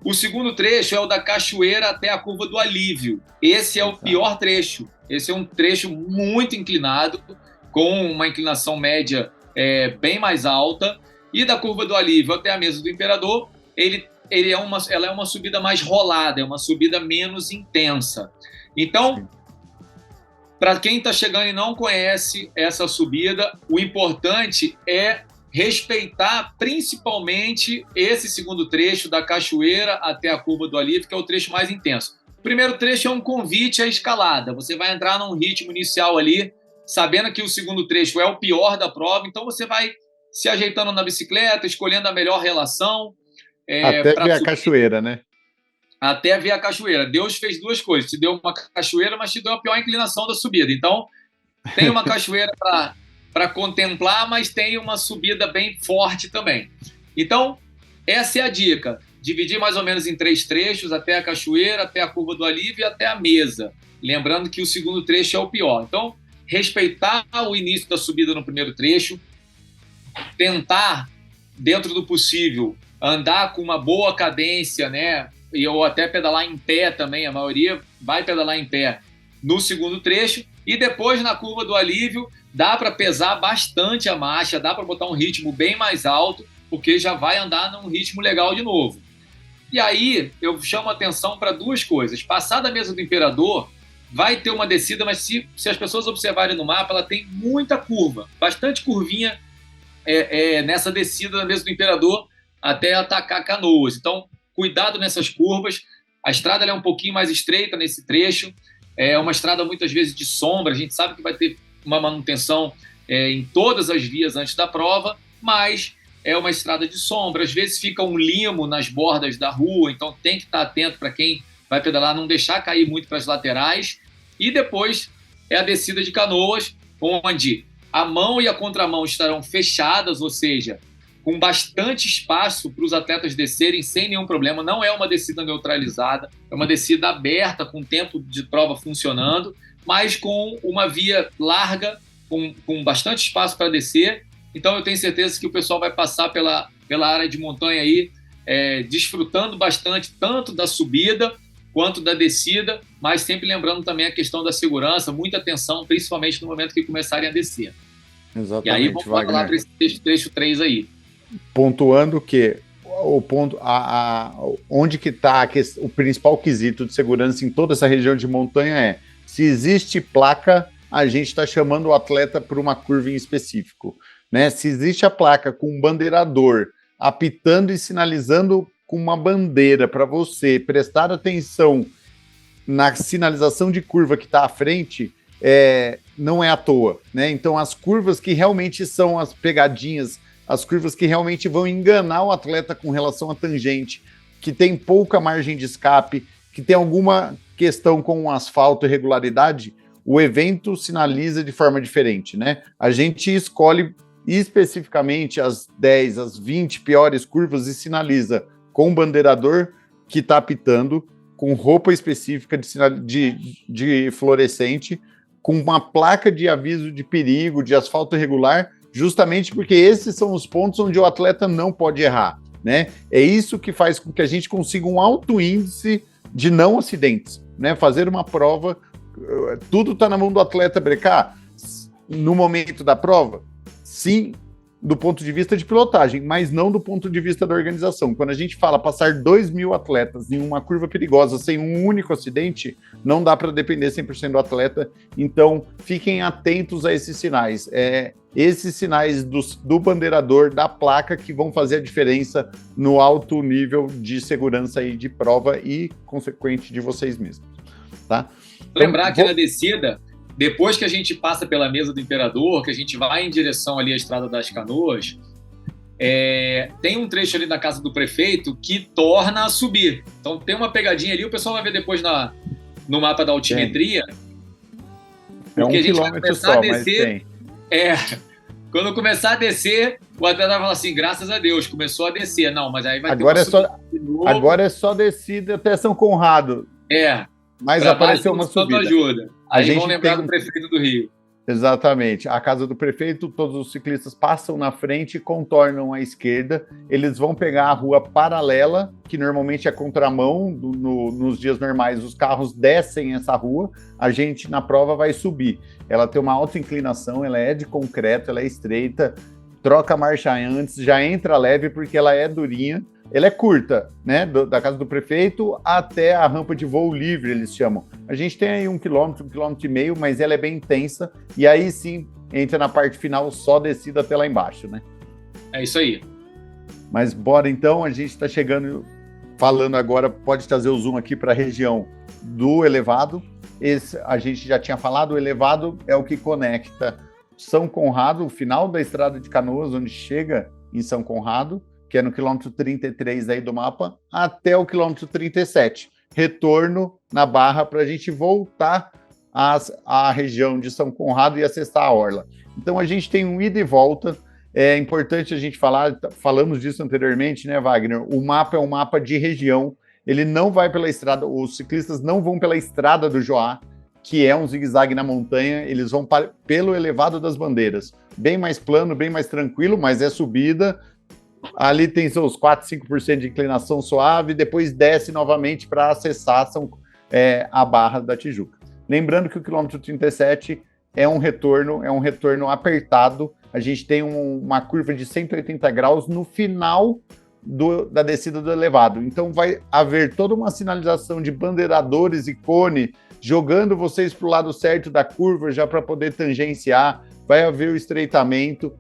O segundo trecho é o da cachoeira até a Curva do Alívio. Esse é o pior trecho. Esse é um trecho muito inclinado, com uma inclinação média bem mais alta. E da Curva do Alívio até a mesa do Imperador, ela é uma subida mais rolada, é uma subida menos intensa. Então, para quem está chegando e não conhece essa subida, o importante é respeitar principalmente esse segundo trecho da cachoeira até a Curva do Alívio, que é o trecho mais intenso. O primeiro trecho é um convite à escalada. Você vai entrar num ritmo inicial ali, sabendo que o segundo trecho é o pior da prova, então você vai se ajeitando na bicicleta, escolhendo a melhor relação. Até ver a cachoeira, né? até ver a cachoeira. Deus fez duas coisas, te deu uma cachoeira, mas te deu a pior inclinação da subida. Então, tem uma cachoeira para contemplar, mas tem uma subida bem forte também. Então, essa é a dica. Dividir mais ou menos em 3 trechos, até a cachoeira, até a curva do alívio e até a mesa. Lembrando que o segundo trecho é o pior. Então, respeitar o início da subida no primeiro trecho, tentar, dentro do possível, andar com uma boa cadência, né? Ou até pedalar em pé também, a maioria vai pedalar em pé no segundo trecho, e depois na curva do alívio dá para pesar bastante a marcha, dá para botar um ritmo bem mais alto, porque já vai andar num ritmo legal de novo. E aí eu chamo a atenção para 2 coisas. Passada a mesa do Imperador, vai ter uma descida, mas se as pessoas observarem no mapa, ela tem muita curva, bastante curvinha nessa descida da mesa do Imperador até atacar Canoas. Então, cuidado nessas curvas. A estrada é um pouquinho mais estreita nesse trecho, é uma estrada muitas vezes de sombra, a gente sabe que vai ter uma manutenção em todas as vias antes da prova, mas é uma estrada de sombra, às vezes fica um limo nas bordas da rua, então tem que estar atento para quem vai pedalar, não deixar cair muito para as laterais. E depois é a descida de Canoas, onde a mão e a contramão estarão fechadas, ou seja, com bastante espaço para os atletas descerem sem nenhum problema. Não é uma descida neutralizada, é uma descida aberta, com tempo de prova funcionando, mas com uma via larga, com bastante espaço para descer. Então eu tenho certeza que o pessoal vai passar pela área de montanha aí, desfrutando bastante tanto da subida quanto da descida, mas sempre lembrando também a questão da segurança, muita atenção, principalmente no momento que começarem a descer. Exatamente, e aí vamos falar para esse trecho 3 aí. Pontuando que o ponto, onde que está o principal quesito de segurança em toda essa região de montanha se existe placa, a gente está chamando o atleta para uma curva em específico, né? Se existe a placa com um bandeirador apitando e sinalizando com uma bandeira para você prestar atenção na sinalização de curva que está à frente, não é à toa, né? Então as curvas que realmente são as pegadinhas, as curvas que realmente vão enganar o atleta com relação à tangente, que tem pouca margem de escape, que tem alguma questão com o asfalto e regularidade, o evento sinaliza de forma diferente, né? A gente escolhe especificamente as 10, as 20 piores curvas e sinaliza com um bandeirador que está apitando, com roupa específica de fluorescente, com uma placa de aviso de perigo, de asfalto irregular, justamente porque esses são os pontos onde o atleta não pode errar, né? É isso que faz com que a gente consiga um alto índice de não acidentes, né? Fazer uma prova, tudo está na mão do atleta brecar no momento da prova, sim, do ponto de vista de pilotagem, mas não do ponto de vista da organização. Quando a gente fala passar 2.000 atletas em uma curva perigosa sem um único acidente, não dá para depender 100% do atleta, então fiquem atentos a esses sinais. Esses sinais do bandeirador, da placa, que vão fazer a diferença no alto nível de segurança aí de prova e consequente de vocês mesmos, tá? Lembrar que na descida, depois que a gente passa pela mesa do Imperador, que a gente vai em direção ali à Estrada das Canoas, tem um trecho ali na casa do prefeito que torna a subir. Então tem uma pegadinha ali, o pessoal vai ver depois no mapa da altimetria. Porque a gente vai começar a descer. Quando começar a descer, o atleta vai falar assim, graças a Deus, começou a descer. Não, mas aí vai agora é só descida até São Conrado. Mas apareceu uma subida. Ajuda. Aí vão lembrar do prefeito do Rio. Exatamente. A casa do prefeito, todos os ciclistas passam na frente e contornam à esquerda. Eles vão pegar a rua paralela, que normalmente é contramão. Nos dias normais, os carros descem essa rua. A gente, na prova, vai subir. Ela tem uma alta inclinação, ela é de concreto, ela é estreita. Troca a marcha antes, já entra leve porque ela é durinha. Ela é curta, né? Da casa do prefeito até a rampa de voo livre, eles chamam. A gente tem aí 1 quilômetro, 1,5 quilômetro, mas ela é bem intensa. E aí sim, entra na parte final só descida até lá embaixo, né? É isso aí. Mas bora então, a gente está chegando, falando agora, pode trazer o zoom aqui para a região do elevado. A gente já tinha falado, o elevado é o que conecta São Conrado, o final da Estrada de Canoas, onde chega em São Conrado, que é no quilômetro 33 aí do mapa, até o quilômetro 37. Retorno na Barra para a gente voltar à região de São Conrado e acessar a orla. Então a gente tem um ida e volta. É importante a gente falar, falamos disso anteriormente, né, Wagner? O mapa é um mapa de região, ele não vai pela estrada, os ciclistas não vão pela estrada do Joá, que é um zigue-zague na montanha, eles vão pelo elevado das bandeiras. Bem mais plano, bem mais tranquilo, mas é subida. Ali tem seus 4, 5% de inclinação suave, depois desce novamente para acessar a Barra da Tijuca. Lembrando que o quilômetro 37 é um retorno apertado. A gente tem uma curva de 180 graus no final da descida do elevado. Então vai haver toda uma sinalização de bandeiradores e cone jogando vocês para o lado certo da curva já para poder tangenciar. Vai haver o estreitamento.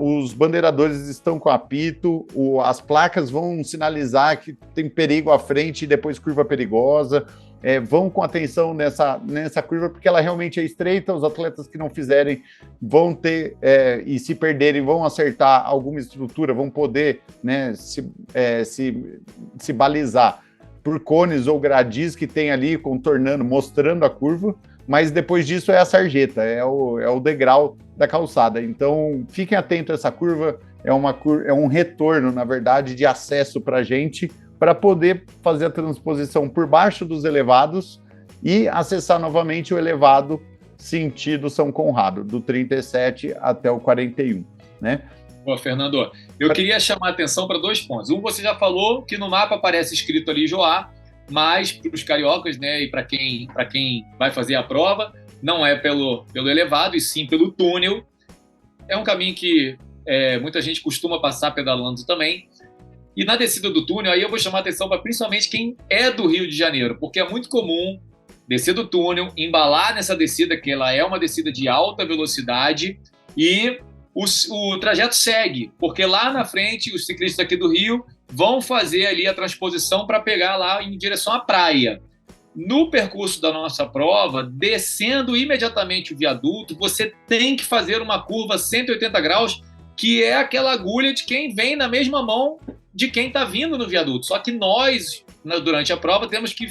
Os bandeiradores estão com apito, as placas vão sinalizar que tem perigo à frente e depois curva perigosa. Vão com atenção nessa curva, porque ela realmente é estreita. Os atletas que não fizerem vão ter, e se perderem, vão acertar alguma estrutura, vão poder, né, se balizar por cones ou gradis que tem ali contornando, mostrando a curva, mas depois disso é a sarjeta, é o degrau da calçada. Então fiquem atentos a essa curva, é um retorno, na verdade, de acesso para a gente, para poder fazer a transposição por baixo dos elevados e acessar novamente o elevado sentido São Conrado, do 37 até o 41, né? Pô, Fernando, eu queria chamar a atenção para 2 pontos. Um, você já falou que no mapa aparece escrito ali Joá, mas para os cariocas, né, e para quem vai fazer a prova, não é pelo elevado, e sim pelo túnel. É um caminho que muita gente costuma passar pedalando também. E na descida do túnel, aí eu vou chamar a atenção para principalmente quem é do Rio de Janeiro, porque é muito comum descer do túnel, embalar nessa descida, que ela é uma descida de alta velocidade, e o trajeto segue, porque lá na frente os ciclistas aqui do Rio vão fazer ali a transposição para pegar lá em direção à praia. No percurso da nossa prova, descendo imediatamente o viaduto, você tem que fazer uma curva 180 graus, que é aquela agulha de quem vem na mesma mão de quem está vindo no viaduto. Só que nós, durante a prova, temos que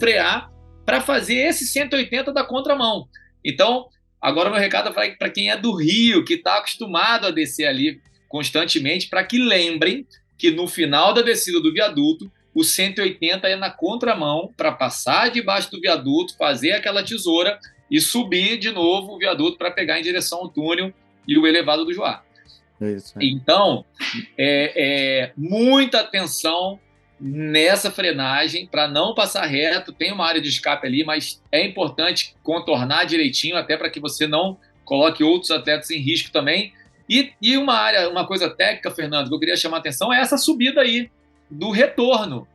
frear para fazer esse 180 da contramão. Então, agora meu recado é para quem é do Rio, que está acostumado a descer ali constantemente, para que lembrem que no final da descida do viaduto, o 180 é na contramão, para passar debaixo do viaduto, fazer aquela tesoura e subir de novo o viaduto para pegar em direção ao túnel e o elevado do Joá. Isso. Então, muita atenção nessa frenagem para não passar reto. Tem uma área de escape ali, mas é importante contornar direitinho, até para que você não coloque outros atletas em risco também. E uma coisa técnica, Fernando, que eu queria chamar a atenção é essa subida aí do retorno,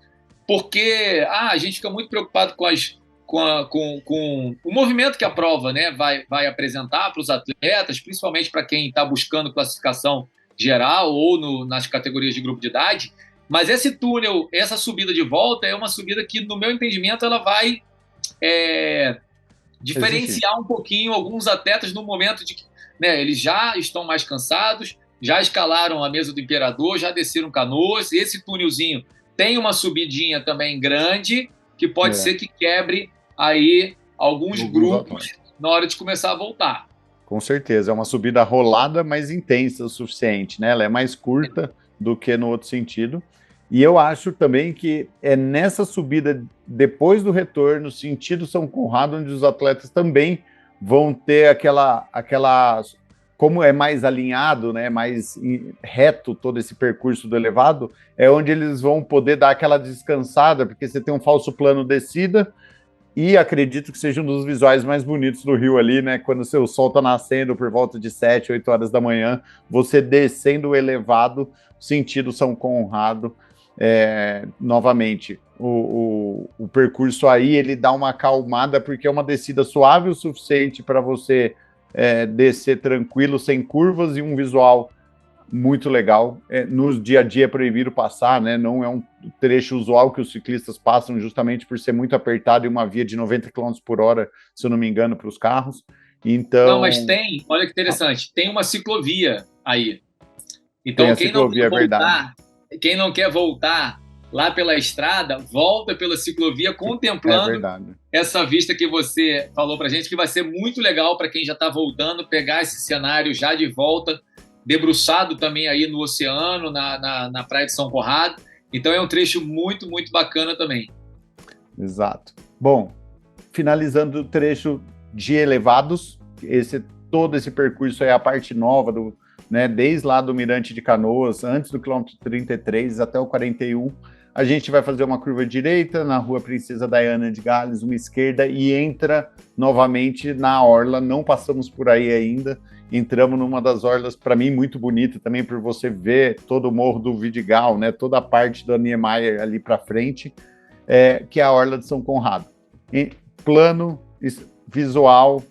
porque a gente fica muito preocupado com o movimento que a prova, né, vai apresentar para os atletas, principalmente para quem está buscando classificação geral ou nas categorias de grupo de idade. Mas esse túnel, essa subida de volta é uma subida que, no meu entendimento, ela vai diferenciar um pouquinho alguns atletas no momento de que, né, eles já estão mais cansados, já escalaram a mesa do Imperador, já desceram Canoas, e esse túnelzinho tem uma subidinha também grande, que pode ser que quebre aí alguns grupos na hora de começar a voltar. Com certeza, é uma subida rolada, mas intensa o suficiente, né? Ela é mais curta do que no outro sentido. E eu acho também que é nessa subida, depois do retorno, sentido São Conrado, onde os atletas também vão ter aquela como é mais alinhado, né, mais reto todo esse percurso do elevado, é onde eles vão poder dar aquela descansada, porque você tem um falso plano descida, e acredito que seja um dos visuais mais bonitos do Rio ali, né, quando o seu sol está nascendo por volta de 7, 8 horas da manhã, você descendo o elevado, sentido São Conrado, novamente. O percurso aí, ele dá uma acalmada, porque é uma descida suave o suficiente para você descer tranquilo, sem curvas, e um visual muito legal. No dia a dia é proibido passar, né? Não é um trecho usual que os ciclistas passam, justamente por ser muito apertado e uma via de 90 km por hora, se eu não me engano, para os carros. Então... Não, mas olha que interessante, tem uma ciclovia aí. Então, quem não quer voltar lá pela estrada, volta pela ciclovia contemplando essa vista que você falou para a gente, que vai ser muito legal para quem já está voltando, pegar esse cenário já de volta, debruçado também aí no oceano, na Praia de São Conrado. Então é um trecho muito, muito bacana também. Exato. Bom, finalizando o trecho de elevados, todo esse percurso é a parte nova desde lá do Mirante de Canoas, antes do quilômetro 33 até o 41, a gente vai fazer uma curva direita na Rua Princesa Diana de Gales, uma esquerda, e entra novamente na orla. Não passamos por aí ainda, entramos numa das orlas, para mim, muito bonita também, por você ver todo o Morro do Vidigal, né, toda a parte da Niemeyer ali para frente, que é a Orla de São Conrado. Plano, visual,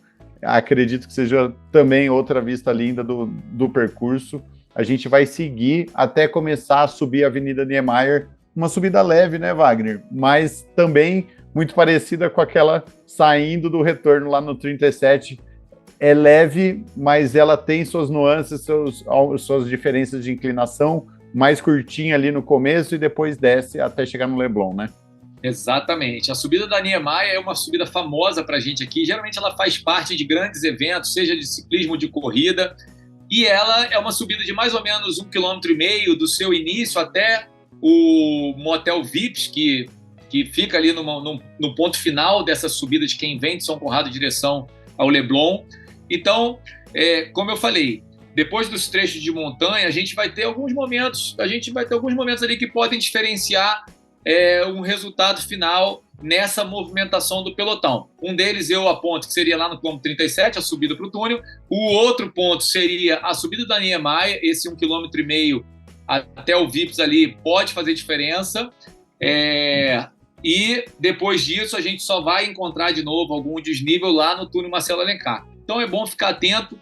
acredito que seja também outra vista linda do percurso. A gente vai seguir até começar a subir a Avenida Niemeyer, uma subida leve, né, Wagner? Mas também muito parecida com aquela saindo do retorno lá no 37. É leve, mas ela tem suas nuances, suas diferenças de inclinação, mais curtinha ali no começo e depois desce até chegar no Leblon, né? Exatamente. A subida da Niemeyer é uma subida famosa para a gente aqui. Geralmente ela faz parte de grandes eventos, seja de ciclismo, de corrida, e ela é uma subida de mais ou menos 1,5 km do seu início até o Motel Vips, que fica ali no ponto final dessa subida de quem vem de São Conrado em direção ao Leblon. Então, como eu falei, depois dos trechos de montanha, a gente vai ter alguns momentos ali que podem diferenciar um resultado final nessa movimentação do pelotão. Um deles eu aponto que seria lá no quilômetro 37, a subida para o túnel. O outro ponto seria a subida da Niemeyer, esse 1,5 km até o Vips ali pode fazer diferença. E depois disso a gente só vai encontrar de novo algum desnível lá no túnel Marcelo Alencar. Então é bom ficar atento,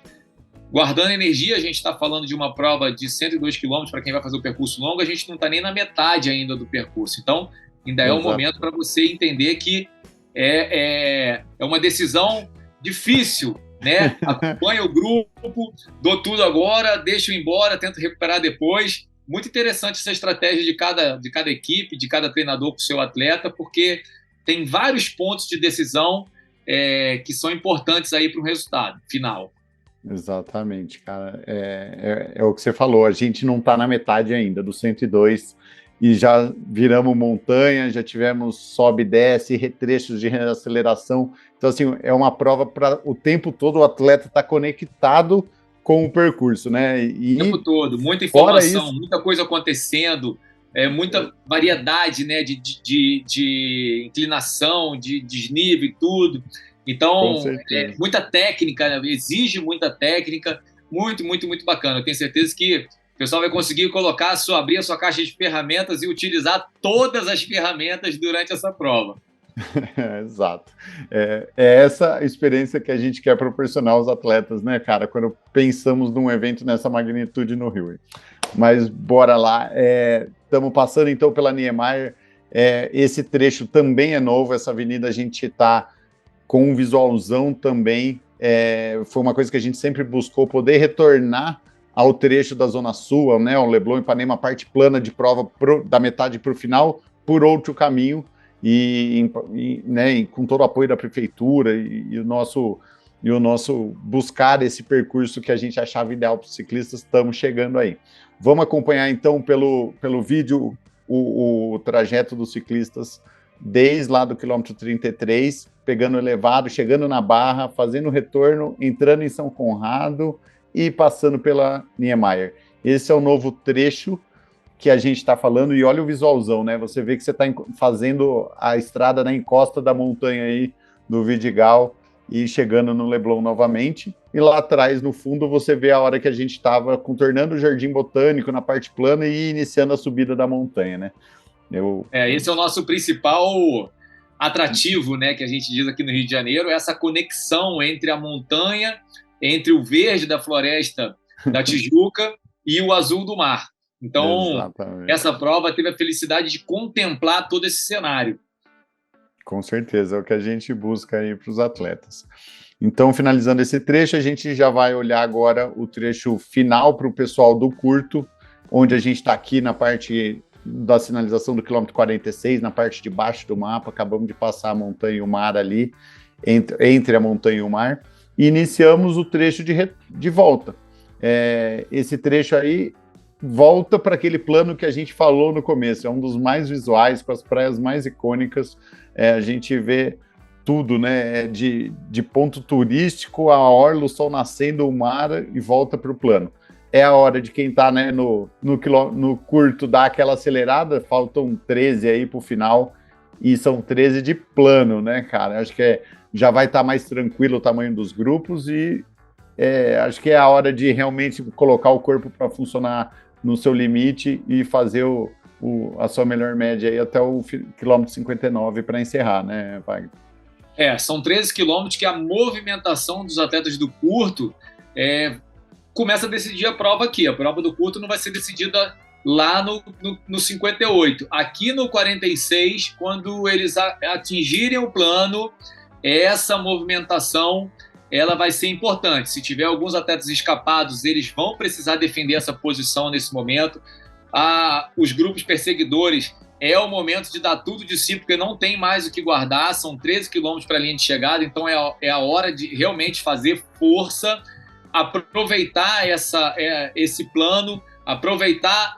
guardando energia. A gente está falando de uma prova de 102 km para quem vai fazer o percurso longo, a gente não está nem na metade ainda do percurso. Então ainda é um momento para você entender que é uma decisão difícil, né? Acompanha o grupo, dou tudo agora, deixo ir embora, tento recuperar depois. Muito interessante essa estratégia de cada equipe, de cada treinador para o seu atleta, porque tem vários pontos de decisão que são importantes aí para o resultado final. Exatamente, cara. É o que você falou, a gente não está na metade ainda do 102 e já viramos montanha, já tivemos sobe e desce, retrechos de reaceleração. Então, assim, é uma prova para o tempo todo o atleta estar conectado com o percurso, né? O tempo todo, muita informação, muita coisa acontecendo, muita variedade, né, de inclinação, de desnível e tudo. Então, muita técnica, exige muita técnica, muito, muito, muito bacana. Eu tenho certeza que o pessoal vai conseguir abrir a sua caixa de ferramentas e utilizar todas as ferramentas durante essa prova. Exato. É essa experiência que a gente quer proporcionar aos atletas, né, cara, quando pensamos num evento nessa magnitude no Rio. Mas bora lá. Estamos passando então pela Niemeyer. Esse trecho também é novo, essa avenida a gente está com um visualzão também. Foi uma coisa que a gente sempre buscou, poder retornar ao trecho da Zona Sul, né, o Leblon e Ipanema, parte plana de prova da metade para o final, por outro caminho. E com todo o apoio da prefeitura e o nosso buscar esse percurso que a gente achava ideal para os ciclistas, estamos chegando aí. Vamos acompanhar então pelo vídeo o trajeto dos ciclistas desde lá do quilômetro 33, pegando o elevado, chegando na Barra, fazendo o retorno, entrando em São Conrado e passando pela Niemeyer. Esse é o novo trecho que a gente está falando, e olha o visualzão, né? Você vê que você está fazendo a estrada na encosta da montanha aí do Vidigal e chegando no Leblon novamente. E lá atrás, no fundo, você vê a hora que a gente estava contornando o Jardim Botânico na parte plana e iniciando a subida da montanha, né? Esse é o nosso principal atrativo, né? Que a gente diz aqui no Rio de Janeiro, essa conexão entre a montanha, entre o verde da floresta da Tijuca e o azul do mar. Então, exatamente. Essa prova teve a felicidade de contemplar todo esse cenário. Com certeza, é o que a gente busca aí para os atletas. Então, finalizando esse trecho, a gente já vai olhar agora o trecho final para o pessoal do curto, onde a gente está aqui na parte da sinalização do quilômetro 46, na parte de baixo do mapa, acabamos de passar a montanha e o mar ali, entre a montanha e o mar, e iniciamos o trecho de volta. Esse trecho aí volta para aquele plano que a gente falou no começo, é um dos mais visuais, com as praias mais icônicas, a gente vê tudo, né, de ponto turístico, a orla, o sol nascendo, o mar, e volta para o plano. É a hora de quem está, né, no curto dar aquela acelerada, faltam 13 aí para o final, e são 13 de plano, né, cara? Acho que já vai estar mais tranquilo o tamanho dos grupos e acho que é a hora de realmente colocar o corpo para funcionar no seu limite e fazer a sua melhor média aí até o quilômetro 59 para encerrar, né, Wagner? São 13 quilômetros que a movimentação dos atletas do curto começa a decidir a prova aqui. A prova do curto não vai ser decidida lá no 58. Aqui no 46, quando eles atingirem o plano, essa movimentação ela vai ser importante. Se tiver alguns atletas escapados, eles vão precisar defender essa posição nesse momento. Os grupos perseguidores, é o momento de dar tudo de si, porque não tem mais o que guardar, são 13 quilômetros para a linha de chegada, então é a hora de realmente fazer força, aproveitar esse plano, aproveitar,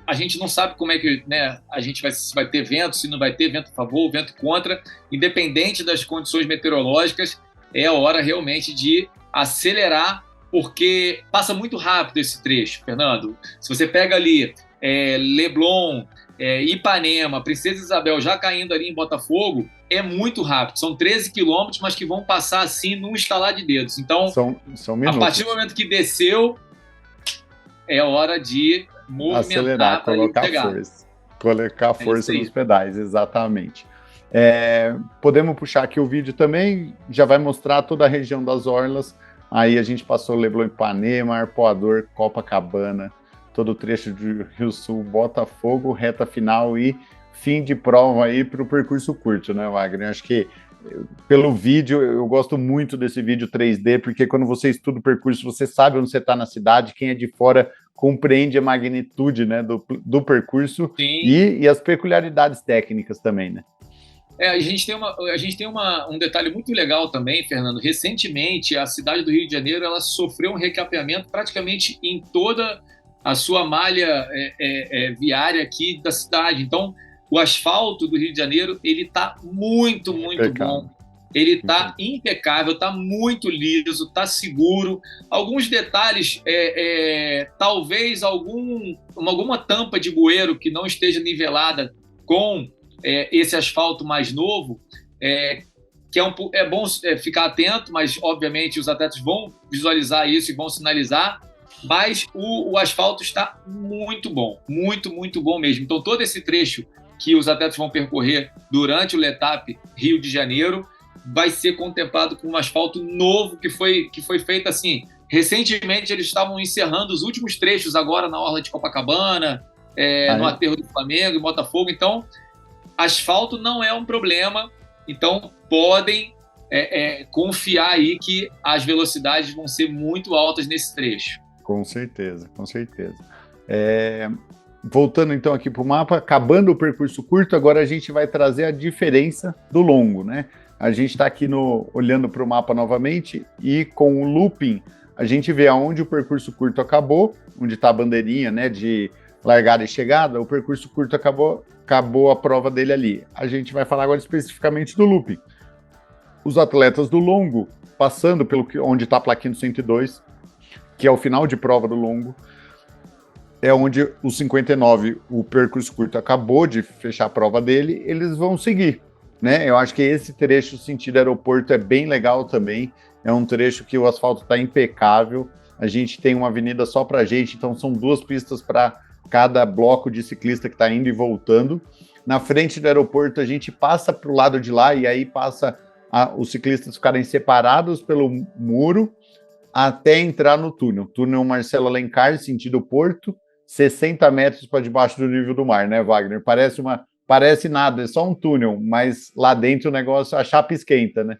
a gente não sabe como é que, né, a gente se vai ter vento, se não vai ter vento a favor, vento contra, independente das condições meteorológicas, é a hora realmente de acelerar, porque passa muito rápido esse trecho, Fernando. Se você pega ali Leblon, Ipanema, Princesa Isabel já caindo ali em Botafogo, é muito rápido. São 13 quilômetros, mas que vão passar assim num estalar de dedos. Então, são minutos. A partir do momento que desceu, é hora de movimentar, colocar força nos pedais, exatamente. Podemos puxar aqui o vídeo também, já vai mostrar toda a região das orlas. Aí a gente passou Leblon, Ipanema, Arpoador, Copacabana, todo o trecho de Rio Sul, Botafogo, reta final e fim de prova aí para o percurso curto, né, Wagner? Acho que pelo vídeo, eu gosto muito desse vídeo 3D, porque quando você estuda o percurso, você sabe onde você está na cidade, quem é de fora compreende a magnitude, né, do percurso e as peculiaridades técnicas também, né? A gente tem um detalhe muito legal também, Fernando. Recentemente, a cidade do Rio de Janeiro ela sofreu um recapeamento praticamente em toda a sua malha viária aqui da cidade. Então, o asfalto do Rio de Janeiro ele está muito bom. Ele está impecável, está muito liso, está seguro. Alguns detalhes, talvez alguma tampa de bueiro que não esteja nivelada com esse asfalto mais novo, que é bom ficar atento, mas obviamente os atletas vão visualizar isso e vão sinalizar, mas o asfalto está muito bom, muito bom mesmo. Então todo esse trecho que os atletas vão percorrer durante o Letap Rio de Janeiro vai ser contemplado com um asfalto novo que foi feito assim. Recentemente eles estavam encerrando os últimos trechos agora na orla de Copacabana, no aterro do Flamengo, em Botafogo. Então asfalto não é um problema, então podem confiar aí que as velocidades vão ser muito altas nesse trecho. Com certeza. Voltando então aqui para o mapa, acabando o percurso curto, agora a gente vai trazer a diferença do longo, né? A gente está aqui olhando para o mapa novamente e com o looping a gente vê aonde o percurso curto acabou, onde está a bandeirinha, né, de largada e chegada, o percurso curto acabou a prova dele ali. A gente vai falar agora especificamente do looping. Os atletas do longo, passando onde está a plaquinha do 102, que é o final de prova do longo, é onde o 59, o percurso curto, acabou de fechar a prova dele, eles vão seguir, né? Eu acho que esse trecho sentido aeroporto é bem legal também, é um trecho que o asfalto está impecável, a gente tem uma avenida só para a gente, então são 2 pistas para cada bloco de ciclista que está indo e voltando. Na frente do aeroporto a gente passa para o lado de lá e aí passa os ciclistas ficarem separados pelo muro até entrar no túnel. Túnel Marcelo Alencar, sentido Porto, 60 metros para debaixo do nível do mar, né, Wagner? Parece nada, é só um túnel, mas lá dentro o negócio, a chapa esquenta, né?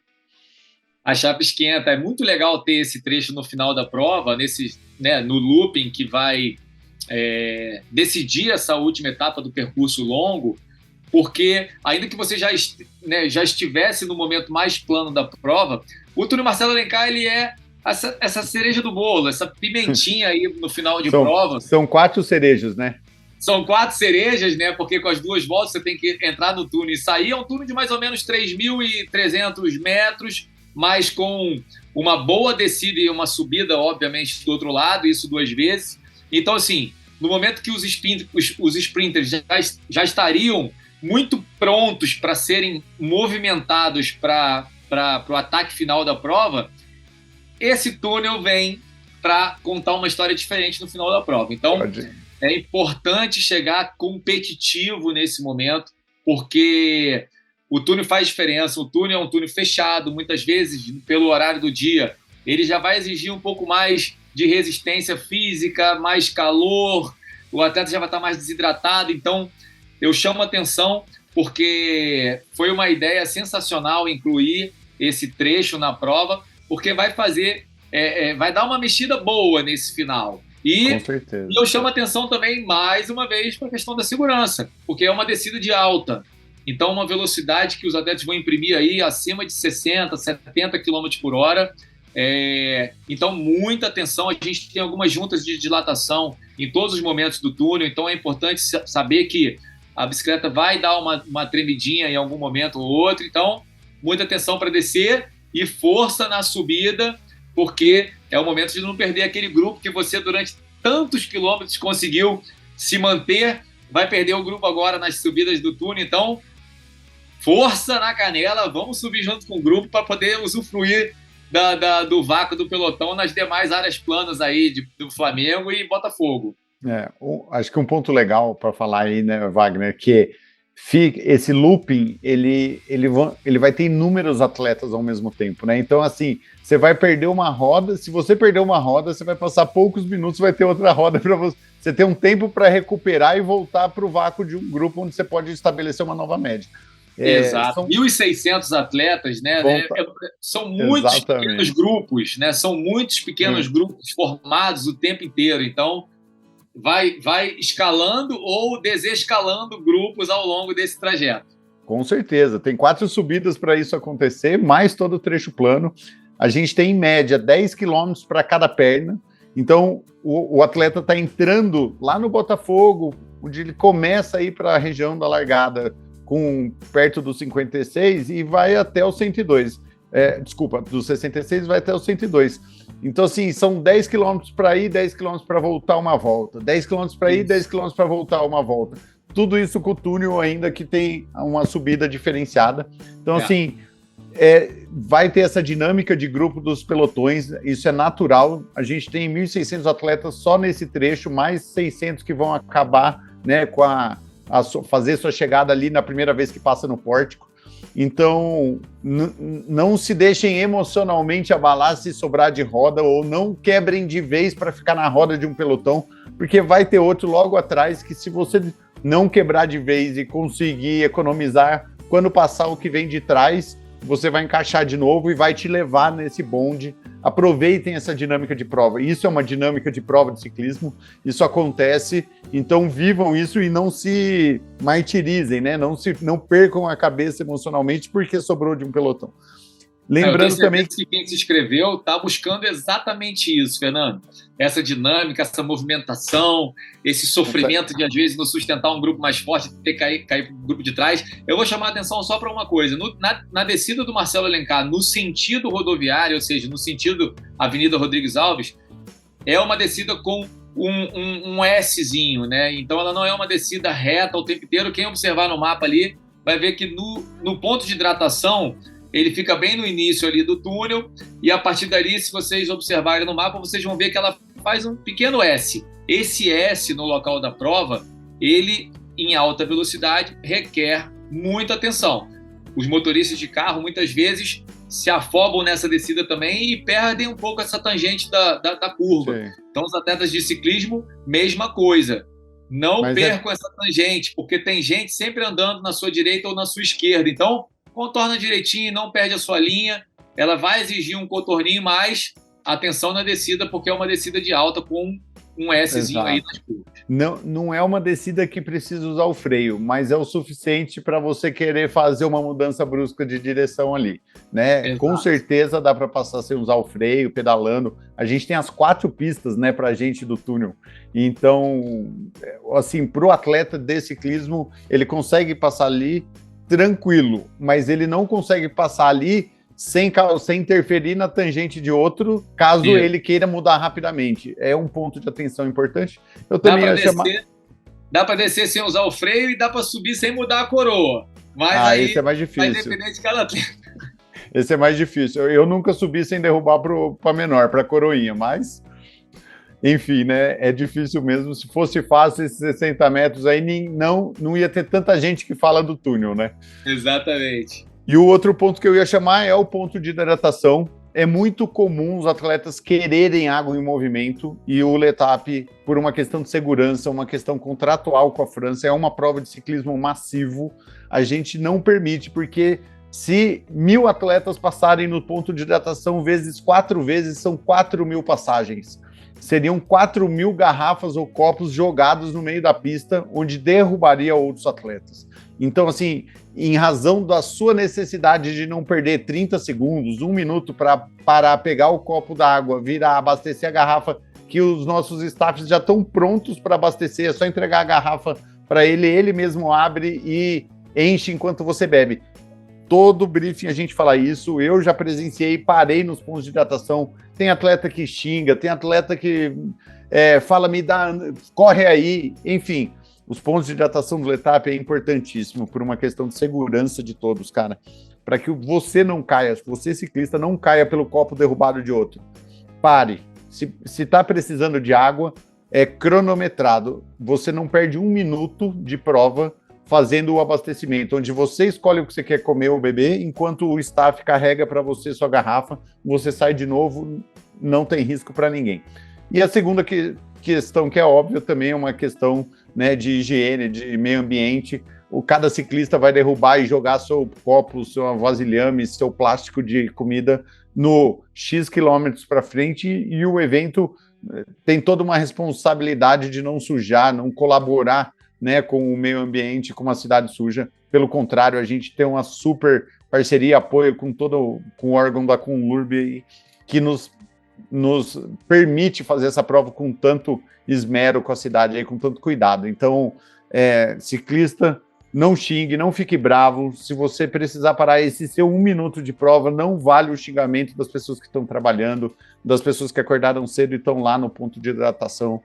A chapa esquenta. É muito legal ter esse trecho no final da prova, no looping que vai decidir essa última etapa do percurso longo, porque ainda que você já estivesse no momento mais plano da prova, o Túnel Marcelo Alencar ele é essa cereja do bolo, essa pimentinha aí no final de prova. São 4 cerejas, né? São 4 cerejas, né? Porque com as 2 voltas você tem que entrar no túnel e sair. É um túnel de mais ou menos 3.300 metros, mas com uma boa descida e uma subida, obviamente, do outro lado, isso 2 vezes. Então, assim, no momento que os sprinters já estariam muito prontos para serem movimentados para o ataque final da prova, esse túnel vem para contar uma história diferente no final da prova. Então, é importante chegar competitivo nesse momento, porque o túnel faz diferença. O túnel é um túnel fechado, muitas vezes, pelo horário do dia, ele já vai exigir um pouco mais de resistência física, mais calor, o atleta já vai estar mais desidratado. Então, eu chamo a atenção porque foi uma ideia sensacional incluir esse trecho na prova, porque vai fazer, vai dar uma mexida boa nesse final. Com certeza. E eu chamo a atenção também, mais uma vez, para a questão da segurança, porque é uma descida de alta. Então, uma velocidade que os atletas vão imprimir aí acima de 60, 70 km por hora. Então, muita atenção. A gente tem algumas juntas de dilatação em todos os momentos do túnel, então é importante saber que a bicicleta vai dar uma tremidinha em algum momento ou outro. Então, muita atenção para descer e força na subida, porque é o momento de não perder aquele grupo que você, durante tantos quilômetros, conseguiu se manter. Vai perder o grupo agora nas subidas do túnel. Então, força na canela, vamos subir junto com o grupo para poder usufruir do vácuo do pelotão nas demais áreas planas aí do Flamengo e Botafogo. Acho que um ponto legal para falar aí, né, Wagner, que esse looping, ele vai ter inúmeros atletas ao mesmo tempo, né? Então, assim, você vai perder uma roda, se você perder uma roda, você vai passar poucos minutos, vai ter outra roda para você ter um tempo para recuperar e voltar para o vácuo de um grupo onde você pode estabelecer uma nova média. Exato. 1.600 atletas, né? São muitos pequenos grupos, né? São muitos pequenos grupos formados o tempo inteiro. Então, vai escalando ou desescalando grupos ao longo desse trajeto. Com certeza. Tem 4 subidas para isso acontecer, mais todo o trecho plano. A gente tem, em média, 10 quilômetros para cada perna. Então, o atleta está entrando lá no Botafogo, onde ele começa a ir para a região da largada, perto dos 56 e vai até os 102. Dos 66 vai até os 102. Então, assim, são 10 quilômetros para ir, 10 quilômetros para voltar uma volta. 10 quilômetros para ir, 10 quilômetros para voltar uma volta. Tudo isso com o túnel ainda que tem uma subida diferenciada. Então, assim, vai ter essa dinâmica de grupo dos pelotões, isso é natural. A gente tem 1.600 atletas só nesse trecho, mais 600 que vão acabar, né, com fazer sua chegada ali na primeira vez que passa no pórtico. Então, não se deixem emocionalmente abalar se sobrar de roda, ou não quebrem de vez para ficar na roda de um pelotão, porque vai ter outro logo atrás que, se você não quebrar de vez e conseguir economizar, quando passar o que vem de trás, você vai encaixar de novo e vai te levar nesse bonde. Aproveitem essa dinâmica de prova. Isso é uma dinâmica de prova de ciclismo, isso acontece, então vivam isso e não se martirizem, né? Não percam a cabeça emocionalmente porque sobrou de um pelotão. Lembrando também que quem se inscreveu está buscando exatamente isso, Fernando. Essa dinâmica, essa movimentação, esse sofrimento de, às vezes, não sustentar um grupo mais forte, ter que cair para o grupo de trás. Eu vou chamar a atenção só para uma coisa. Na descida do Marcelo Alencar, no sentido rodoviário, ou seja, no sentido Avenida Rodrigues Alves, é uma descida com um Szinho, né? Então, ela não é uma descida reta o tempo inteiro. Quem observar no mapa ali vai ver que no ponto de hidratação, ele fica bem no início ali do túnel, e a partir dali, se vocês observarem no mapa, vocês vão ver que ela faz um pequeno S. Esse S no local da prova, ele, em alta velocidade, requer muita atenção. Os motoristas de carro, muitas vezes, se afobam nessa descida também e perdem um pouco essa tangente da curva. Sim. Então, os atletas de ciclismo, mesma coisa. Não percam essa tangente, porque tem gente sempre andando na sua direita ou na sua esquerda. Então, contorna direitinho, não perde a sua linha. Ela vai exigir um contorninho, mas atenção na descida, porque é uma descida de alta com um Szinho aí nas curvas. Não é uma descida que precisa usar o freio, mas é o suficiente para você querer fazer uma mudança brusca de direção ali, né? Exato. Com certeza dá para passar sem usar o freio, pedalando. A gente tem as 4 pistas, né, para a gente do túnel. Então, assim, para o atleta de ciclismo, ele consegue passar ali tranquilo, mas ele não consegue passar ali sem interferir na tangente de outro, caso ele queira mudar rapidamente. É um ponto de atenção importante. Eu também dá para descer sem usar o freio e dá para subir sem mudar a coroa. Mas aí esse é mais difícil. vai depender de cada atleta. Esse é mais difícil. Eu nunca subi sem derrubar para menor, para coroinha, mas enfim, né? É difícil mesmo. Se fosse fácil esses 60 metros aí, não ia ter tanta gente que fala do túnel, né? Exatamente. E o outro ponto que eu ia chamar é o ponto de hidratação. É muito comum os atletas quererem água em movimento e o Letap, por uma questão de segurança, uma questão contratual com a França, é uma prova de ciclismo massivo. A gente não permite, porque se 1.000 atletas passarem no ponto de hidratação vezes 4 vezes, são 4.000 passagens. Seriam 4.000 garrafas ou copos jogados no meio da pista, onde derrubaria outros atletas. Então, assim, em razão da sua necessidade de não perder 30 segundos, 1 minuto para parar, pegar o copo d'água, virar, abastecer a garrafa, que os nossos staffs já estão prontos para abastecer, é só entregar a garrafa para ele mesmo abre e enche enquanto você bebe. Todo briefing a gente fala isso, eu já presenciei, parei nos pontos de hidratação, tem atleta que xinga, tem atleta que fala, corre aí, enfim. Os pontos de hidratação do Letap é importantíssimo por uma questão de segurança de todos, cara. Para que você não caia, você ciclista não caia pelo copo derrubado de outro. Pare. Se está precisando de água, é cronometrado. Você não perde 1 minuto de prova fazendo o abastecimento, onde você escolhe o que você quer comer ou beber, enquanto o staff carrega para você sua garrafa, você sai de novo, não tem risco para ninguém. E a segunda questão, que é óbvia, também é uma questão, né, de higiene, de meio ambiente. Cada ciclista vai derrubar e jogar seu copo, seu vasilhame, seu plástico de comida no X quilômetros para frente, e o evento tem toda uma responsabilidade de não sujar, não colaborar, né, com o meio ambiente, com uma cidade suja. Pelo contrário, a gente tem uma super parceria, apoio com o órgão da Conlurb, que nos permite fazer essa prova com tanto esmero com a cidade, aí, com tanto cuidado. Então, ciclista, não xingue, não fique bravo. Se você precisar parar esse seu 1 minuto de prova, não vale o xingamento das pessoas que estão trabalhando, das pessoas que acordaram cedo e estão lá no ponto de hidratação,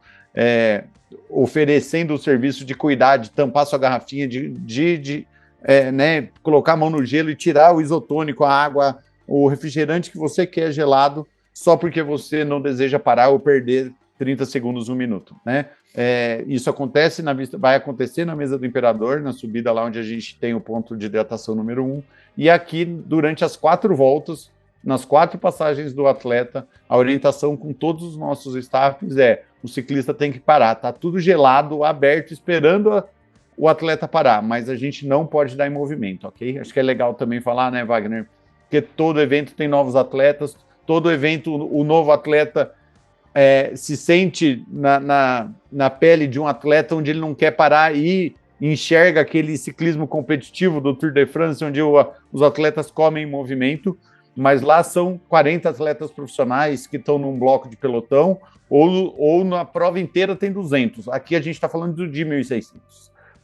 oferecendo o serviço de cuidar, de tampar sua garrafinha, né, colocar a mão no gelo e tirar o isotônico, a água, o refrigerante que você quer gelado, só porque você não deseja parar ou perder 30 segundos, 1 minuto, né? Isso acontece vai acontecer na mesa do Imperador, na subida lá onde a gente tem o ponto de hidratação número 1, e aqui, durante as 4 voltas, nas 4 passagens do atleta, a orientação com todos os nossos staffs o ciclista tem que parar, tá tudo gelado, aberto, esperando o atleta parar, mas a gente não pode dar em movimento, ok? Acho que é legal também falar, né, Wagner? Porque todo evento tem novos atletas, todo evento o novo atleta se sente na pele de um atleta onde ele não quer parar e enxerga aquele ciclismo competitivo do Tour de France, onde os atletas comem em movimento, mas lá são 40 atletas profissionais que estão num bloco de pelotão, ou na prova inteira tem 200. Aqui a gente está falando de 1.600,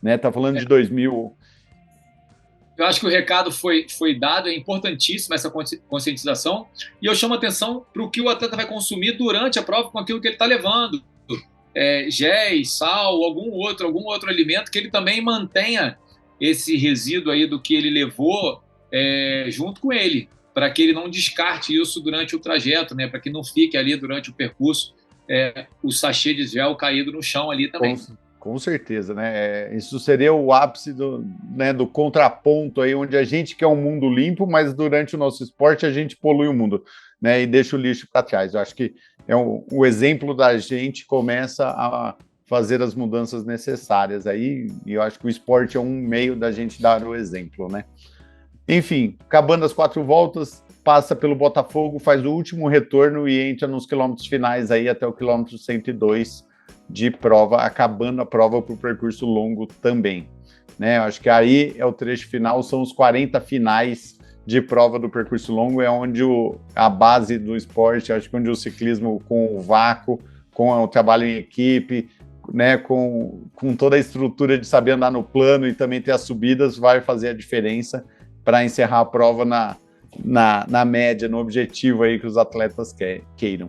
né? Está falando de 2.000. Eu acho que o recado foi dado, é importantíssima essa conscientização, e eu chamo a atenção para o que o atleta vai consumir durante a prova com aquilo que ele está levando. Géis, sal, algum outro alimento, que ele também mantenha esse resíduo aí do que ele levou junto com ele, para que ele não descarte isso durante o trajeto, né? Para que não fique ali durante o percurso o sachê de gel caído no chão ali também. Com certeza, né? Isso seria o ápice do contraponto aí, onde a gente quer um mundo limpo, mas durante o nosso esporte a gente polui o mundo, né? E deixa o lixo para trás. Eu acho que o exemplo da gente começa a fazer as mudanças necessárias aí, e eu acho que o esporte é um meio da gente dar o exemplo, né? Enfim, acabando as 4 voltas, passa pelo Botafogo, faz o último retorno e entra nos quilômetros finais aí até o quilômetro 102 de prova, acabando a prova para o percurso longo também. Né? Acho que aí é o trecho final, são os 40 finais de prova do percurso longo, é onde a base do esporte, acho que onde o ciclismo com o vácuo, com o trabalho em equipe, né, com toda a estrutura de saber andar no plano e também ter as subidas, vai fazer a diferença para encerrar a prova na média, no objetivo aí que os atletas queiram.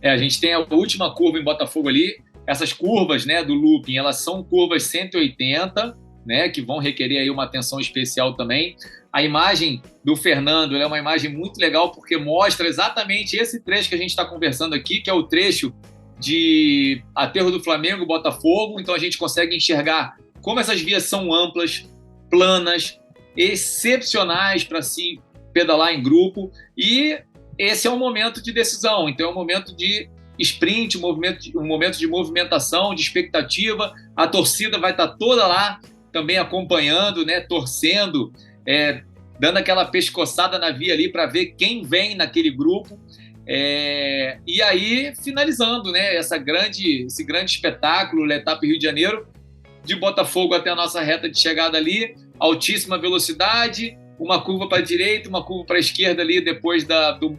A gente tem a última curva em Botafogo ali, essas curvas, né, do looping, elas são curvas 180, né, que vão requerer aí uma atenção especial também. A imagem do Fernando é uma imagem muito legal porque mostra exatamente esse trecho que a gente está conversando aqui, que é o trecho de Aterro do Flamengo, Botafogo. Então a gente consegue enxergar como essas vias são amplas, planas, excepcionais para se pedalar em grupo, e esse é um momento de decisão, então é um momento de sprint, um momento de movimentação, de expectativa. A torcida vai estar toda lá também acompanhando, né, torcendo, dando aquela pescoçada na via ali para ver quem vem naquele grupo, e aí finalizando, né, esse grande espetáculo, Letap Rio de Janeiro, de Botafogo até a nossa reta de chegada ali, altíssima velocidade, uma curva para a direita, uma curva para a esquerda ali, depois do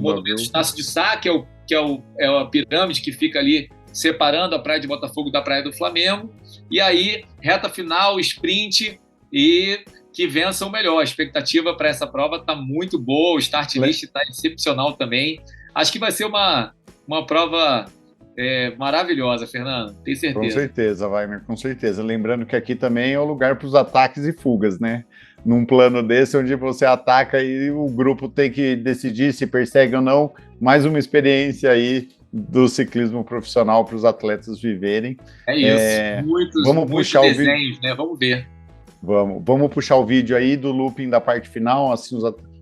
Monumento Estácio de Sá, que é a pirâmide que fica ali separando a Praia de Botafogo da Praia do Flamengo, e aí reta final, sprint, e que vença o melhor. A expectativa para essa prova está muito boa, o start list está excepcional também. Acho que vai ser uma prova maravilhosa, Fernando, tenho certeza. Com certeza, Wagner, com certeza. Lembrando que aqui também é o lugar para os ataques e fugas, né? Num plano desse, onde você ataca e o grupo tem que decidir se persegue ou não. Mais uma experiência aí do ciclismo profissional para os atletas viverem. É isso, muitos desenhos, né? Vamos ver. Vamos puxar o vídeo aí do looping da parte final, assim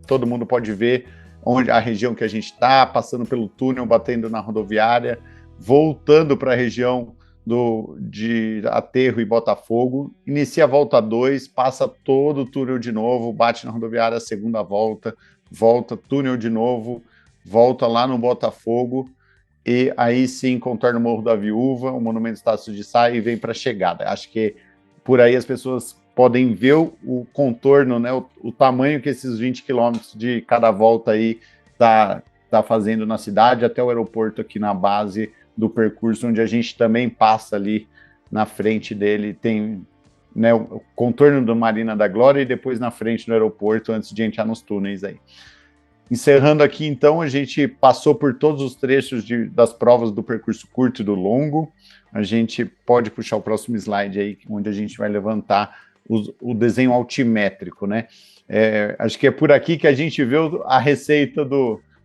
todo mundo pode ver onde a região que a gente está, passando pelo túnel, batendo na rodoviária, voltando para a região de Aterro e Botafogo, inicia a volta 2, passa todo o túnel de novo, bate na rodoviária, segunda volta, túnel de novo, volta lá no Botafogo, e aí sim contorna o Morro da Viúva, o Monumento Estácio de Sá e vem para a chegada. Acho que por aí as pessoas podem ver o contorno, né, o tamanho que esses 20 quilômetros de cada volta aí tá fazendo na cidade, até o aeroporto aqui na base do percurso, onde a gente também passa ali na frente dele, tem, né, o contorno do Marina da Glória e depois na frente do aeroporto, antes de entrar nos túneis aí. Encerrando aqui, então, a gente passou por todos os trechos das provas do percurso curto e do longo. A gente pode puxar o próximo slide aí, onde a gente vai levantar o desenho altimétrico, né? Acho que é por aqui que a gente vê a receita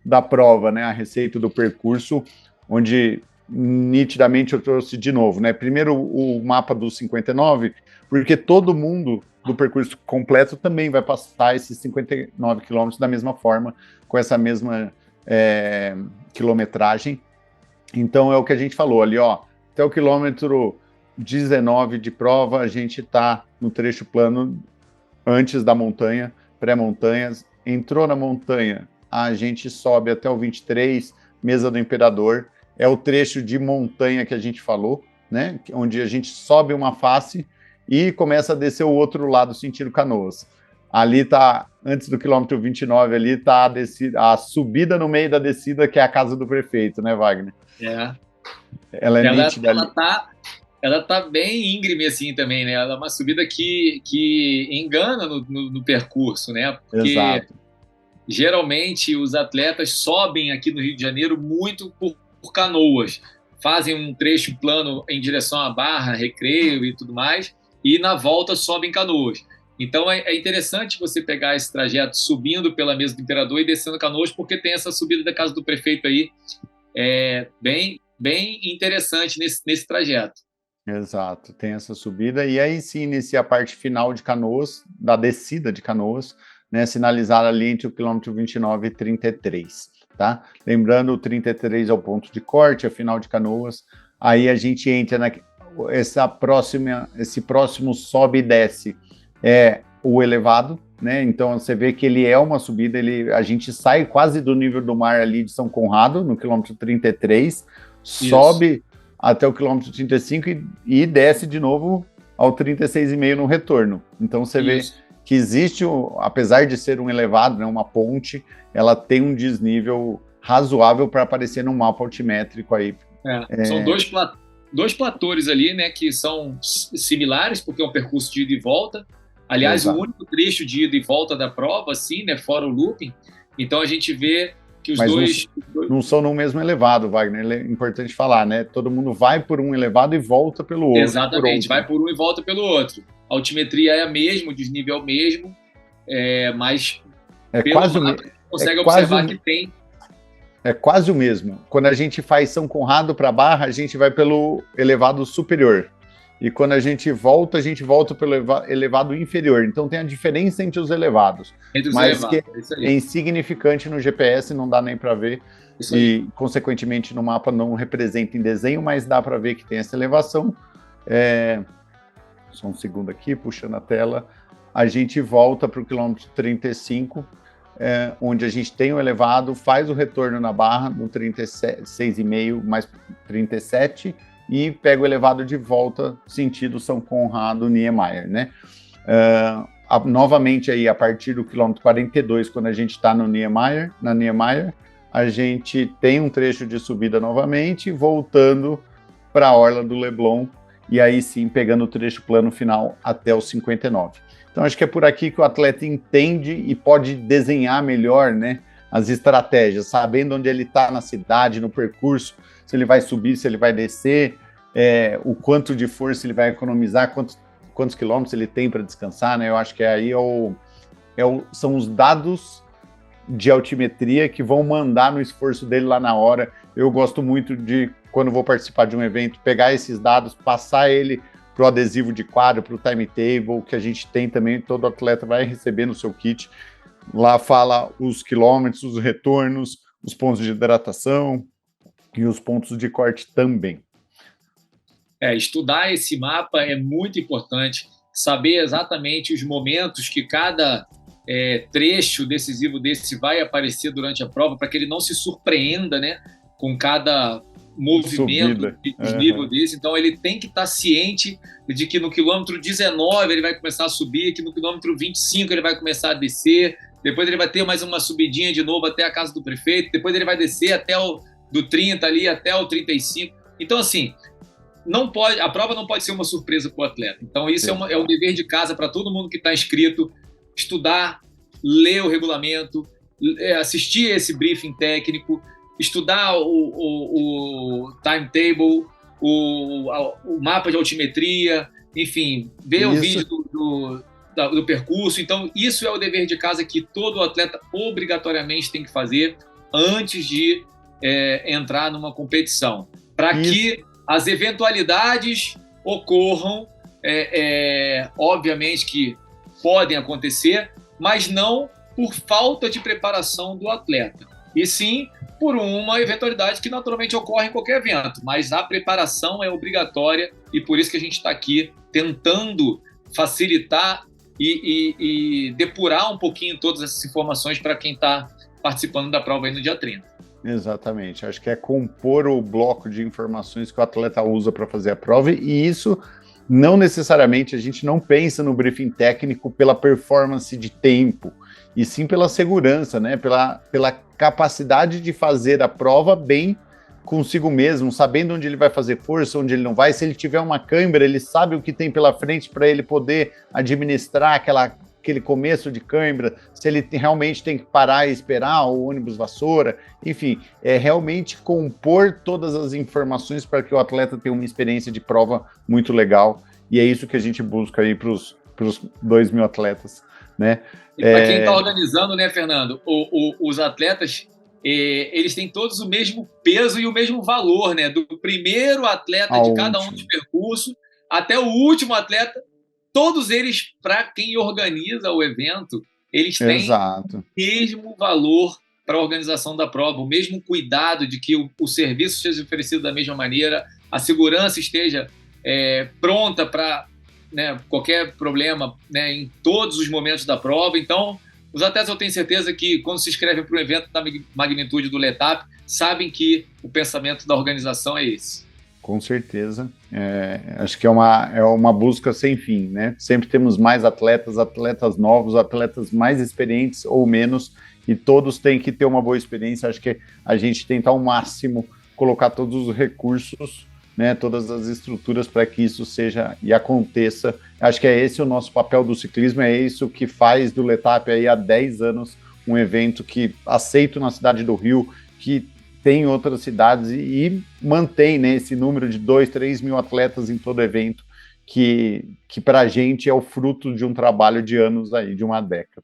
da prova, né? A receita do percurso, onde nitidamente eu trouxe de novo, né? Primeiro o mapa do 59, porque todo mundo do percurso completo também vai passar esses 59 quilômetros da mesma forma, com essa mesma quilometragem. Então é o que a gente falou ali, ó, até o quilômetro 19 de prova, a gente está no trecho plano antes da montanha, pré-montanhas. Entrou na montanha, a gente sobe até o 23, Mesa do Imperador. É o trecho de montanha que a gente falou, né? Onde a gente sobe uma face e começa a descer o outro lado, sentido Canoas. Ali tá, antes do quilômetro 29, ali tá a subida no meio da descida, que é a casa do prefeito, né, Wagner? Ela é nítida ali. Ela tá bem íngreme assim também, né? Ela é uma subida que engana no percurso, né? Porque Exato. Geralmente os atletas sobem aqui no Rio de Janeiro muito por Canoas, fazem um trecho plano em direção à Barra, Recreio e tudo mais, e na volta sobem Canoas. Então é interessante você pegar esse trajeto subindo pela Mesa do Imperador e descendo Canoas, porque tem essa subida da casa do prefeito aí, bem interessante nesse trajeto. Exato, tem essa subida, e aí sim inicia a parte final de Canoas, da descida de Canoas, né, sinalizada ali entre o quilômetro 29 e 33, tá? Lembrando, o 33 é o ponto de corte, a final de Canoas, aí a gente entra esse próximo sobe e desce, o elevado, né? Então você vê que ele é uma subida, a gente sai quase do nível do mar ali de São Conrado, no quilômetro 33, sobe até o quilômetro 35 e desce de novo ao 36,5 no retorno. Então você vê que existe, apesar de ser um elevado, né, uma ponte, ela tem um desnível razoável para aparecer no mapa altimétrico aí. São dois platores ali, né, que são similares, porque é um percurso de ida e volta. Aliás, o único trecho de ida e volta da prova, assim, né, fora o looping. Então a gente vê que os dois... Não são no mesmo elevado, Wagner, é importante falar, né? Todo mundo vai por um elevado e volta pelo outro. Exatamente, vai por um e volta pelo outro. A altimetria é a mesma, o desnível é o mesmo, mas quase mapa, você consegue observar que tem... É quase o mesmo. Quando a gente faz São Conrado para Barra, a gente vai pelo elevado superior. E quando a gente volta pelo elevado inferior. Então tem a diferença entre os elevados. Mas que é insignificante no GPS, não dá nem para ver. E, consequentemente, no mapa não representa em desenho, mas dá para ver que tem essa elevação. Só um segundo aqui, puxando a tela. A gente volta para o quilômetro 35, onde a gente tem o elevado, faz o retorno na Barra, no 36,5 mais 37, e pega o elevado de volta, sentido São Conrado, Niemeyer, né? Novamente aí, a partir do quilômetro 42, quando a gente está na Niemeyer, a gente tem um trecho de subida novamente, voltando para a Orla do Leblon, e aí sim, pegando o trecho plano final até o 59. Então, acho que é por aqui que o atleta entende e pode desenhar melhor, né, as estratégias, sabendo onde ele está na cidade, no percurso, se ele vai subir, se ele vai descer, o quanto de força ele vai economizar, quantos quilômetros ele tem para descansar, né? Eu acho que aí são os dados de altimetria que vão mandar no esforço dele lá na hora. Eu gosto muito de, quando vou participar de um evento, pegar esses dados, passar ele para o adesivo de quadro, para o timetable, que a gente tem também, todo atleta vai receber no seu kit. Lá fala os quilômetros, os retornos, os pontos de hidratação e os pontos de corte também. Estudar esse mapa é muito importante, saber exatamente os momentos que cada trecho decisivo desse vai aparecer durante a prova, para que ele não se surpreenda, né, com cada movimento de desnível desse. Então ele tem que estar ciente de que no quilômetro 19 ele vai começar a subir, que no quilômetro 25 ele vai começar a descer, depois ele vai ter mais uma subidinha de novo até a casa do prefeito, depois ele vai descer até do 30 ali até o 35. Então, assim, a prova não pode ser uma surpresa para o atleta. Então isso é um dever de casa para todo mundo que está inscrito, estudar, ler o regulamento, assistir esse briefing técnico, estudar o timetable, o mapa de altimetria, enfim, ver o vídeo do percurso. Então, isso é o dever de casa que todo atleta obrigatoriamente tem que fazer antes de entrar numa competição, para que as eventualidades ocorram, obviamente que podem acontecer, mas não por falta de preparação do atleta, e sim por uma eventualidade que naturalmente ocorre em qualquer evento, mas a preparação é obrigatória, e por isso que a gente está aqui tentando facilitar e depurar um pouquinho todas essas informações para quem está participando da prova aí no dia 30. Exatamente, acho que é compor o bloco de informações que o atleta usa para fazer a prova, e isso não necessariamente, a gente não pensa no briefing técnico pela performance de tempo, e sim pela segurança, né? Pela capacidade de fazer a prova bem consigo mesmo, sabendo onde ele vai fazer força, onde ele não vai. Se ele tiver uma câimbra, ele sabe o que tem pela frente para ele poder administrar aquele começo de câimbra, se ele realmente tem que parar e esperar o ônibus vassoura, enfim, é realmente compor todas as informações para que o atleta tenha uma experiência de prova muito legal, e é isso que a gente busca aí para os 2.000 atletas, né? E para quem está organizando, né, Fernando, os atletas, eles têm todos o mesmo peso e o mesmo valor, né? Do primeiro atleta de cada um dos percursos até o último atleta, todos eles, para quem organiza o evento, eles têm o mesmo valor para a organização da prova, o mesmo cuidado de que o serviço seja oferecido da mesma maneira, a segurança esteja pronta para né, qualquer problema, né, em todos os momentos da prova. Então, os atletas, eu tenho certeza que, quando se inscrevem para um evento da magnitude do Letap, sabem que o pensamento da organização é esse. Com certeza. Acho que é uma busca sem fim, né? Sempre temos mais atletas novos, atletas mais experientes ou menos, e todos têm que ter uma boa experiência. Acho que a gente tenta ao máximo colocar todos os recursos, né, todas as estruturas para que isso seja e aconteça. Acho que é esse o nosso papel do ciclismo, é isso que faz do Letap aí há 10 anos um evento que aceito na cidade do Rio, que tem em outras cidades e mantém, né, esse número de 2, 3 mil atletas em todo evento, que para a gente é o fruto de um trabalho de anos aí, de uma década.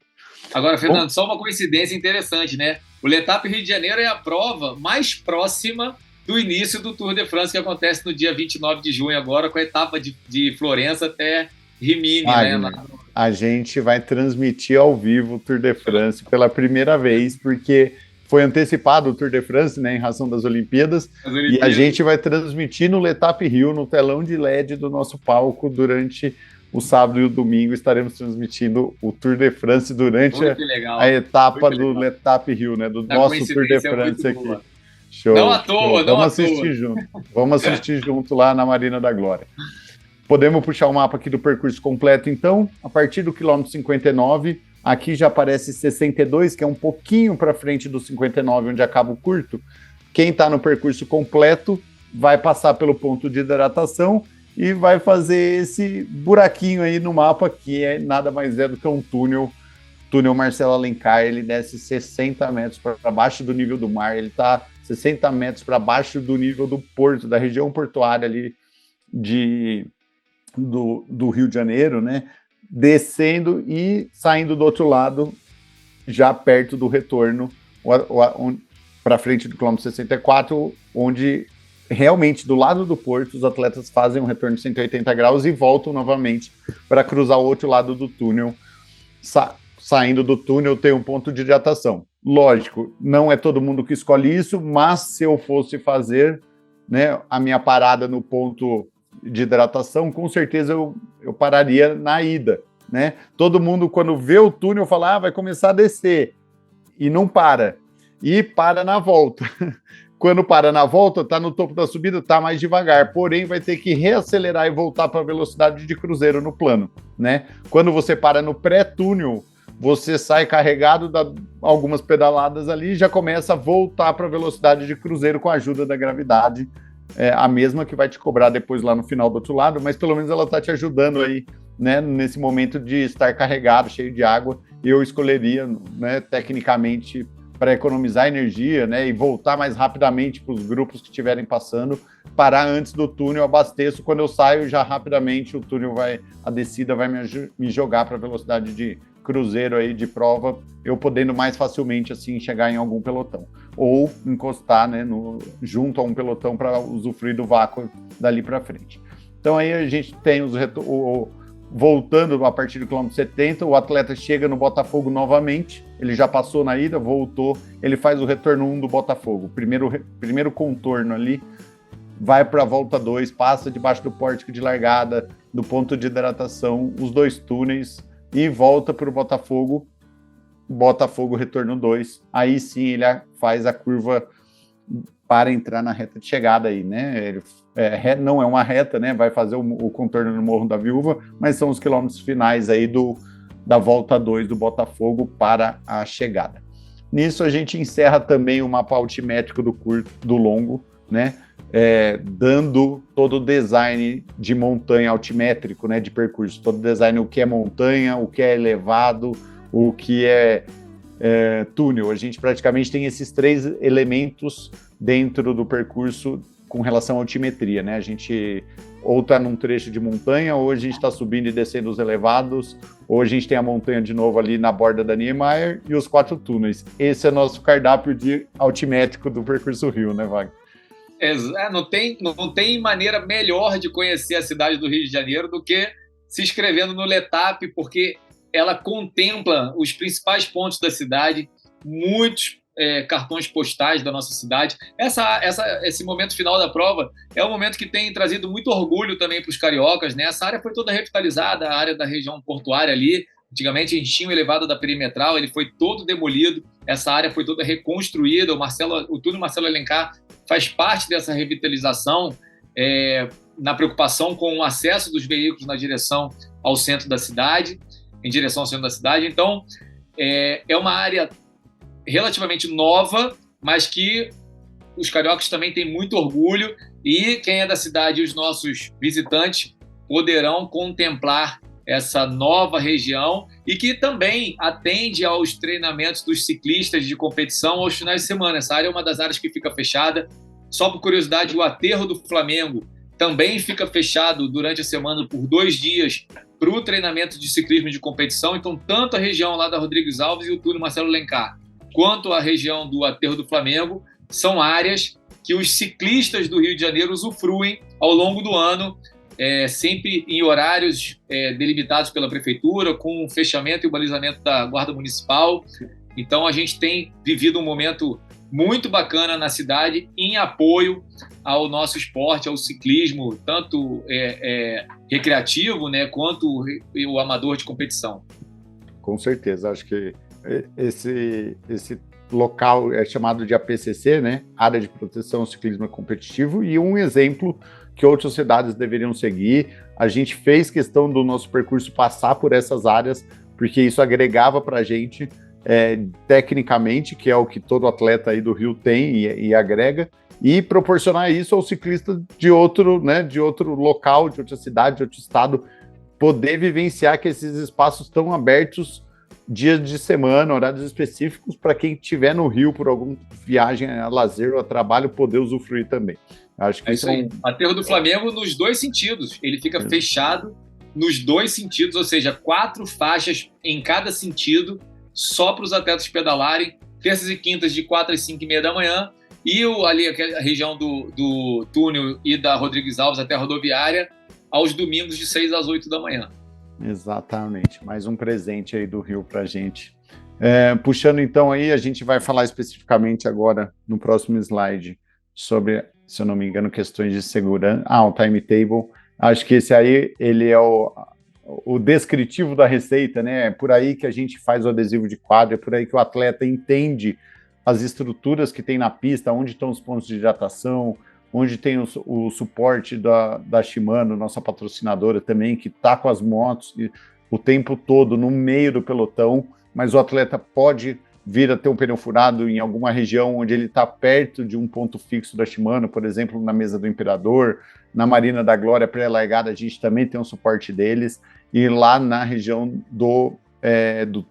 Agora, Fernando, só uma coincidência interessante, né? O Letap Rio de Janeiro é a prova mais próxima do início do Tour de France, que acontece no dia 29 de junho agora, com a etapa de Florença até Rimini, né? A gente vai transmitir ao vivo o Tour de France pela primeira vez, porque foi antecipado o Tour de France, né, em razão das Olimpíadas, e a gente vai transmitir no Letap Rio, no telão de LED do nosso palco, durante o sábado e o domingo. Estaremos transmitindo o Tour de France durante a etapa do Letap Rio, né, do nosso Tour de France aqui. Boa. Show. Não à toa, não Vamos assistir junto. Vamos assistir junto lá na Marina da Glória. Podemos puxar o mapa aqui do percurso completo, então. A partir do quilômetro 59, aqui já aparece 62, que é um pouquinho para frente do 59, onde acaba o curto. Quem está no percurso completo vai passar pelo ponto de hidratação e vai fazer esse buraquinho aí no mapa, que é nada mais do que um túnel Marcelo Alencar. Ele desce 60 metros para baixo do nível do mar, ele está 60 metros para baixo do nível do porto, da região portuária ali do Rio de Janeiro, né? Descendo e saindo do outro lado, já perto do retorno, para frente do quilômetro 64, onde realmente do lado do porto os atletas fazem um retorno de 180 graus e voltam novamente para cruzar o outro lado do túnel. Saindo do túnel tem um ponto de hidratação. Lógico, não é todo mundo que escolhe isso, mas se eu fosse fazer, né, a minha parada no ponto de hidratação, com certeza eu pararia na ida, né? Todo mundo, quando vê o túnel, fala, vai começar a descer, e não para. E para na volta. Quando para na volta, está no topo da subida, está mais devagar, porém vai ter que reacelerar e voltar para a velocidade de cruzeiro no plano, né? Quando você para no pré-túnel, você sai carregado, dá algumas pedaladas ali e já começa a voltar para a velocidade de cruzeiro com a ajuda da gravidade, a mesma que vai te cobrar depois lá no final do outro lado, mas pelo menos ela está te ajudando aí, né, nesse momento de estar carregado, cheio de água. Eu escolheria, né, tecnicamente, para economizar energia, né, e voltar mais rapidamente para os grupos que estiverem passando, parar antes do túnel, abasteço, quando eu saio já rapidamente a descida vai me jogar para a velocidade de cruzeiro aí de prova, eu podendo mais facilmente assim chegar em algum pelotão, ou encostar, né, junto a um pelotão para usufruir do vácuo dali para frente. Então aí a gente tem voltando a partir do quilômetro 70, o atleta chega no Botafogo novamente, ele já passou na ida, voltou, ele faz o retorno 1 do Botafogo, primeiro contorno ali, vai para a volta 2, passa debaixo do pórtico de largada, do ponto de hidratação, os 2 túneis, e volta para o Botafogo retorno 2, aí sim ele faz a curva para entrar na reta de chegada aí, né? Não é uma reta, né? Vai fazer o contorno no Morro da Viúva, mas são os quilômetros finais aí da volta 2 do Botafogo para a chegada. Nisso a gente encerra também o mapa altimétrico do curto, do longo, né? Dando todo o design de montanha altimétrico, né? De percurso, todo o design, o que é montanha, o que é elevado, o que é túnel. A gente praticamente tem esses 3 elementos dentro do percurso com relação à altimetria, né? A gente ou está num trecho de montanha, ou a gente está subindo e descendo os elevados, ou a gente tem a montanha de novo ali na borda da Niemeyer e os 4 túneis. Esse é nosso cardápio de altimétrico do Percurso Rio, né, Wagner? Não tem maneira melhor de conhecer a cidade do Rio de Janeiro do que se inscrevendo no Letap, porque ela contempla os principais pontos da cidade, muitos cartões postais da nossa cidade. Esse momento final da prova é um momento que tem trazido muito orgulho também para os cariocas, né? Essa área foi toda revitalizada, a área da região portuária ali. Antigamente a gente tinha o elevado da perimetral, ele foi todo demolido, essa área foi toda reconstruída. O túnel Marcelo Alencar faz parte dessa revitalização, na preocupação com o acesso dos veículos na direção ao centro da cidade, em direção ao centro da cidade. Então, é uma área relativamente nova, mas que os cariocas também têm muito orgulho, e quem é da cidade e os nossos visitantes poderão contemplar essa nova região, e que também atende aos treinamentos dos ciclistas de competição aos finais de semana. Essa área é uma das áreas que fica fechada. Só por curiosidade, o aterro do Flamengo também fica fechado durante a semana por 2 dias para o treinamento de ciclismo de competição. Então, tanto a região lá da Rodrigues Alves e o túnel Marcelo Alencar, quanto a região do aterro do Flamengo, são áreas que os ciclistas do Rio de Janeiro usufruem ao longo do ano, sempre em horários delimitados pela prefeitura, com o fechamento e o balizamento da Guarda Municipal. Então, a gente tem vivido um momento muito bacana na cidade em apoio ao nosso esporte, ao ciclismo, tanto recreativo, né, quanto o amador de competição. Com certeza, acho que esse local é chamado de APCC, né, Área de Proteção ao Ciclismo Competitivo, e um exemplo que outras cidades deveriam seguir. A gente fez questão do nosso percurso passar por essas áreas, porque isso agregava para a gente tecnicamente, que é o que todo atleta aí do Rio tem e agrega, e proporcionar isso ao ciclista de outro local, de outra cidade, de outro estado, poder vivenciar que esses espaços estão abertos dias de semana, horários específicos, para quem estiver no Rio por alguma viagem a lazer ou a trabalho, poder usufruir também. Acho que isso aí. Aterro do Flamengo nos 2 sentidos. Ele fica fechado nos 2 sentidos, ou seja, 4 faixas em cada sentido, só para os atletas pedalarem, terças e quintas de 4 às 5h30 da manhã, e ali a região do túnel e da Rodrigues Alves até a rodoviária, aos domingos de 6 às 8 da manhã. Exatamente, mais um presente aí do Rio para a gente. Puxando então aí, a gente vai falar especificamente agora no próximo slide sobre, se eu não me engano, questões de segurança. O timetable. Acho que esse aí, ele é o descritivo da receita, né? É por aí que a gente faz o adesivo de quadro, é por aí que o atleta entende as estruturas que tem na pista, onde estão os pontos de hidratação, onde tem o suporte da Shimano, nossa patrocinadora também, que está com as motos o tempo todo no meio do pelotão, mas o atleta pode vir a ter um pneu furado em alguma região onde ele está perto de um ponto fixo da Shimano, por exemplo, na Mesa do Imperador, na Marina da Glória pré-largada, a gente também tem um suporte deles, e lá na região do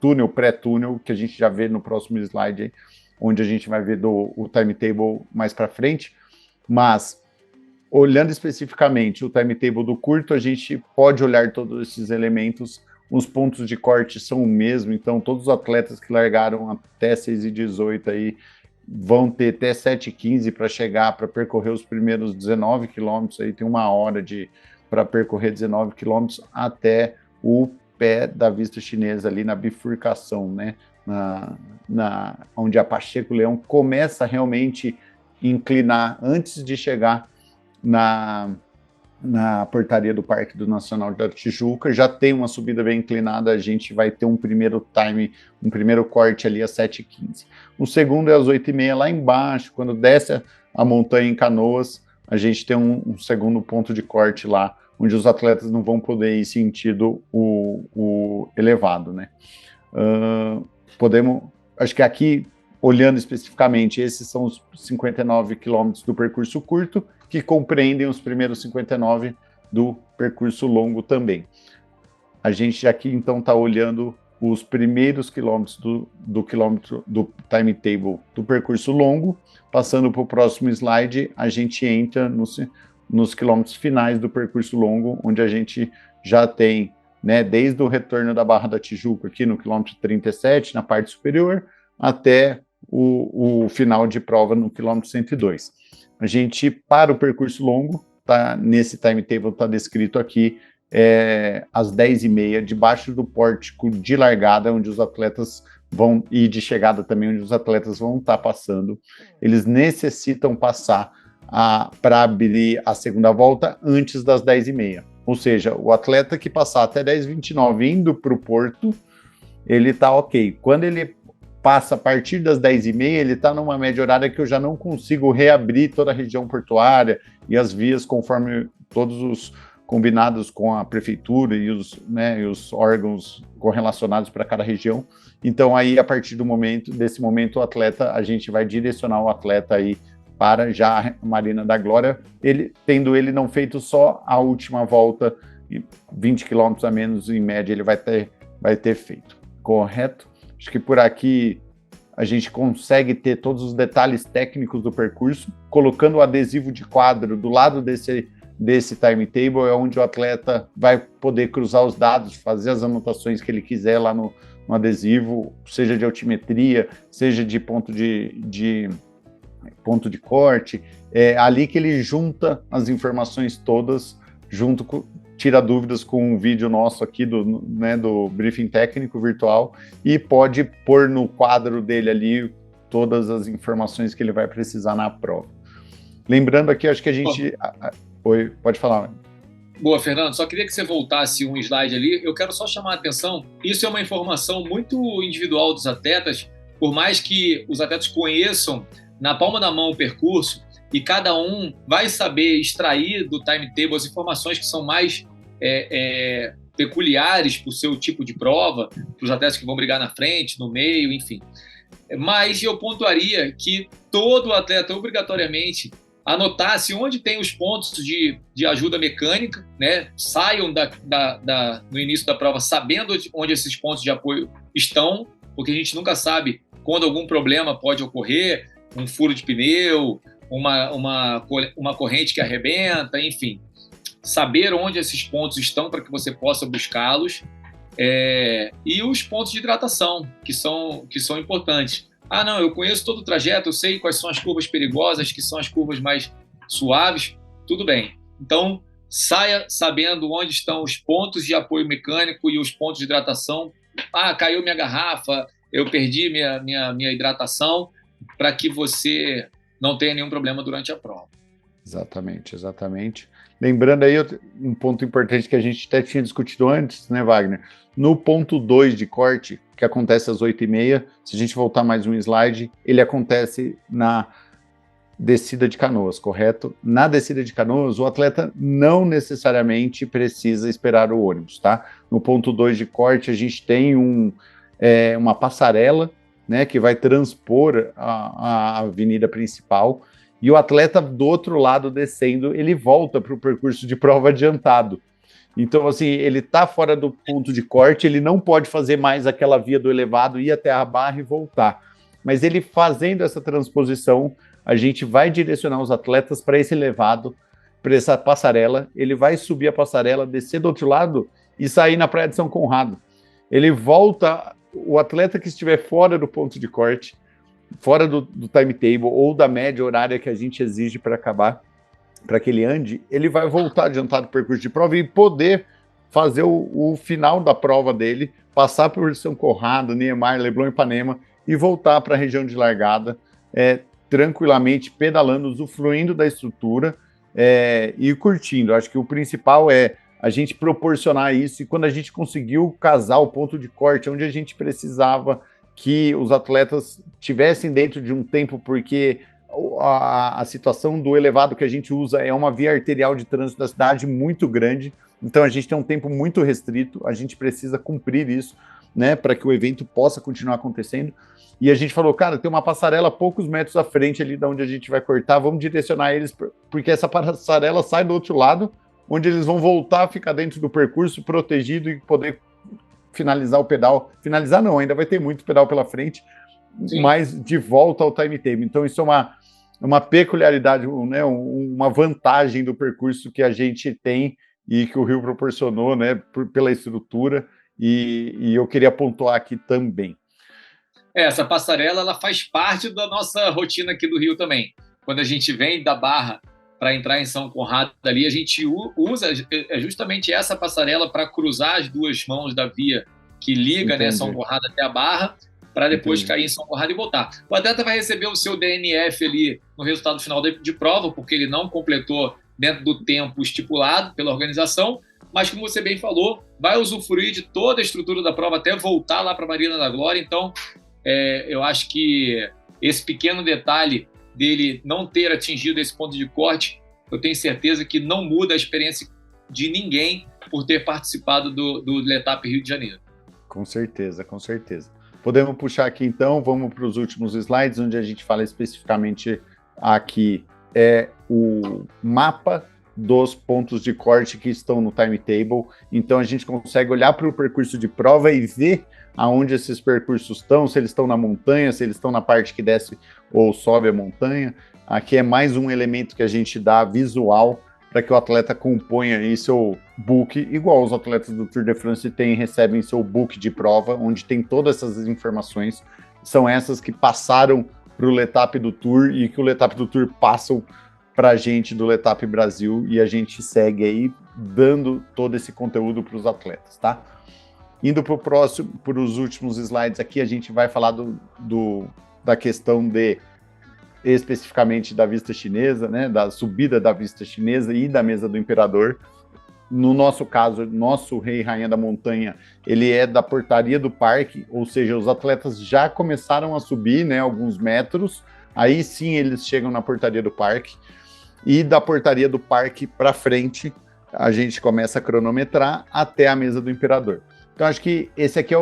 túnel, pré-túnel, que a gente já vê no próximo slide, onde a gente vai ver o timetable mais para frente. Mas, olhando especificamente o timetable do curto, a gente pode olhar todos esses elementos. Os pontos de corte são o mesmo, então todos os atletas que largaram até 6h18 aí vão ter até 7h15 para percorrer os primeiros 19 quilômetros, aí tem 1 hora para percorrer 19 quilômetros até o pé da Vista Chinesa, ali na bifurcação, né? Onde a Pacheco Leão começa a realmente inclinar antes de chegar na portaria do Parque do Nacional da Tijuca. Já tem uma subida bem inclinada, a gente vai ter um primeiro corte ali às 7h15. O segundo é às 8h30 lá embaixo, quando desce a montanha em Canoas, a gente tem um segundo ponto de corte lá, onde os atletas não vão poder ir sentido o elevado, né? Acho que aqui, olhando especificamente, esses são os 59 quilômetros do percurso curto, que compreendem os primeiros 59 do percurso longo também. A gente aqui, então, está olhando os primeiros quilômetros do timetable do percurso longo. Passando para o próximo slide, a gente entra nos quilômetros finais do percurso longo, onde a gente já tem, né, desde o retorno da Barra da Tijuca, aqui no quilômetro 37, na parte superior, até o final de prova no quilômetro 102. A gente, para o percurso longo, nesse timetable está descrito aqui, às 10h30, debaixo do pórtico de largada, onde os atletas e de chegada também, onde os atletas vão estar passando, eles necessitam passar para abrir a segunda volta antes das 10h30. Ou seja, o atleta que passar até 10h29 indo para o porto, ele está ok. Quando ele passa a partir das 10h30, ele está numa média horária que eu já não consigo reabrir toda a região portuária e as vias conforme todos os combinados com a prefeitura e os órgãos correlacionados para cada região. Então, aí, a partir desse momento, a gente vai direcionar o atleta aí para já a Marina da Glória, tendo ele não feito só a última volta, 20 quilômetros a menos, em média, ele vai ter feito. Correto? Acho que por aqui a gente consegue ter todos os detalhes técnicos do percurso, colocando o adesivo de quadro do lado desse timetable, é onde o atleta vai poder cruzar os dados, fazer as anotações que ele quiser lá no adesivo, seja de altimetria, seja de ponto de corte, ali que ele junta as informações todas, tira dúvidas com um vídeo nosso aqui do briefing técnico virtual e pode pôr no quadro dele ali todas as informações que ele vai precisar na prova. Lembrando aqui, acho que a gente... Oi, pode falar. Boa, Fernando, só queria que você voltasse um slide ali. Eu quero só chamar a atenção, isso é uma informação muito individual dos atletas, por mais que os atletas conheçam na palma da mão o percurso, e cada um vai saber extrair do timetable as informações que são mais peculiares para o seu tipo de prova, para os atletas que vão brigar na frente, no meio, enfim. Mas eu pontuaria que todo atleta, obrigatoriamente, anotasse onde tem os pontos de ajuda mecânica, né? Saiam no início da prova sabendo onde esses pontos de apoio estão, porque a gente nunca sabe quando algum problema pode ocorrer, um furo de pneu, uma corrente que arrebenta, enfim. Saber onde esses pontos estão para que você possa buscá-los, e os pontos de hidratação, que são importantes. Não, eu conheço todo o trajeto, eu sei quais são as curvas perigosas, que são as curvas mais suaves, tudo bem. Então, saia sabendo onde estão os pontos de apoio mecânico e os pontos de hidratação. Caiu minha garrafa, eu perdi minha hidratação, para que você não tenha nenhum problema durante a prova. Exatamente. Lembrando aí um ponto importante que a gente até tinha discutido antes, né, Wagner? No ponto 2 de corte, que acontece às 8h30, se a gente voltar mais um slide, ele acontece na descida de Canoas, correto? Na descida de Canoas, o atleta não necessariamente precisa esperar o ônibus, tá? No ponto 2 de corte, a gente tem uma passarela, né, que vai transpor a avenida principal, e o atleta do outro lado descendo, ele volta para o percurso de prova adiantado. Então, assim, ele está fora do ponto de corte, ele não pode fazer mais aquela via do elevado, ir até a barra e voltar. Mas ele fazendo essa transposição, a gente vai direcionar os atletas para esse elevado, para essa passarela, ele vai subir a passarela, descer do outro lado e sair na Praia de São Conrado. Ele volta, o atleta que estiver fora do ponto de corte, fora do timetable ou da média horária que a gente exige para acabar, para que ele ande, ele vai voltar adiantado do percurso de prova e poder fazer o final da prova dele, passar por São Conrado, Niemeyer, Leblon e Ipanema e voltar para a região de largada, tranquilamente, pedalando, usufruindo da estrutura e curtindo. Acho que o principal é a gente proporcionar isso, e quando a gente conseguiu casar o ponto de corte, onde a gente precisava que os atletas tivessem dentro de um tempo, porque a situação do elevado que a gente usa é uma via arterial de trânsito da cidade muito grande, então a gente tem um tempo muito restrito, a gente precisa cumprir isso, né, para que o evento possa continuar acontecendo. E a gente falou, cara, tem uma passarela a poucos metros à frente ali de onde a gente vai cortar, vamos direcionar eles, porque essa passarela sai do outro lado, onde eles vão voltar a ficar dentro do percurso, protegido, e poder finalizar o pedal. Finalizar não, ainda vai ter muito pedal pela frente, sim, mas de volta ao timetable. Então isso é uma peculiaridade, né, uma vantagem do percurso que a gente tem e que o Rio proporcionou, né, pela estrutura, e eu queria pontuar aqui também. Essa passarela, ela faz parte da nossa rotina aqui do Rio também. Quando a gente vem da Barra para entrar em São Conrado ali, a gente usa justamente essa passarela para cruzar as duas mãos da via que liga, né, São Conrado até a Barra, para depois cair em São Conrado e voltar. O atleta vai receber o seu DNF ali no resultado final de prova, porque ele não completou dentro do tempo estipulado pela organização, mas como você bem falou, vai usufruir de toda a estrutura da prova até voltar lá para a Marina da Glória. Então, eu acho que esse pequeno detalhe dele não ter atingido esse ponto de corte, eu tenho certeza que não muda a experiência de ninguém por ter participado do Letap Rio de Janeiro. Com certeza, com certeza. Podemos puxar aqui então, vamos para os últimos slides, onde a gente fala especificamente aqui o mapa dos pontos de corte que estão no timetable. Então a gente consegue olhar para o percurso de prova e ver aonde esses percursos estão, se eles estão na montanha, se eles estão na parte que desce ou sobe a montanha. Aqui é mais um elemento que a gente dá visual para que o atleta componha aí seu book, igual os atletas do Tour de France recebem seu book de prova, onde tem todas essas informações. São essas que passaram para o Letap do Tour e que o Letap do Tour passam para a gente do Letap Brasil, e a gente segue aí dando todo esse conteúdo para os atletas, tá? Indo para os últimos slides aqui, a gente vai falar da questão especificamente da vista chinesa, né, da subida da vista chinesa e da mesa do imperador. No nosso caso, nosso rei e rainha da montanha, ele é da portaria do parque, ou seja, os atletas já começaram a subir, né, alguns metros, aí sim eles chegam na portaria do parque, e da portaria do parque para frente, a gente começa a cronometrar até a mesa do imperador. Então, acho que esse aqui é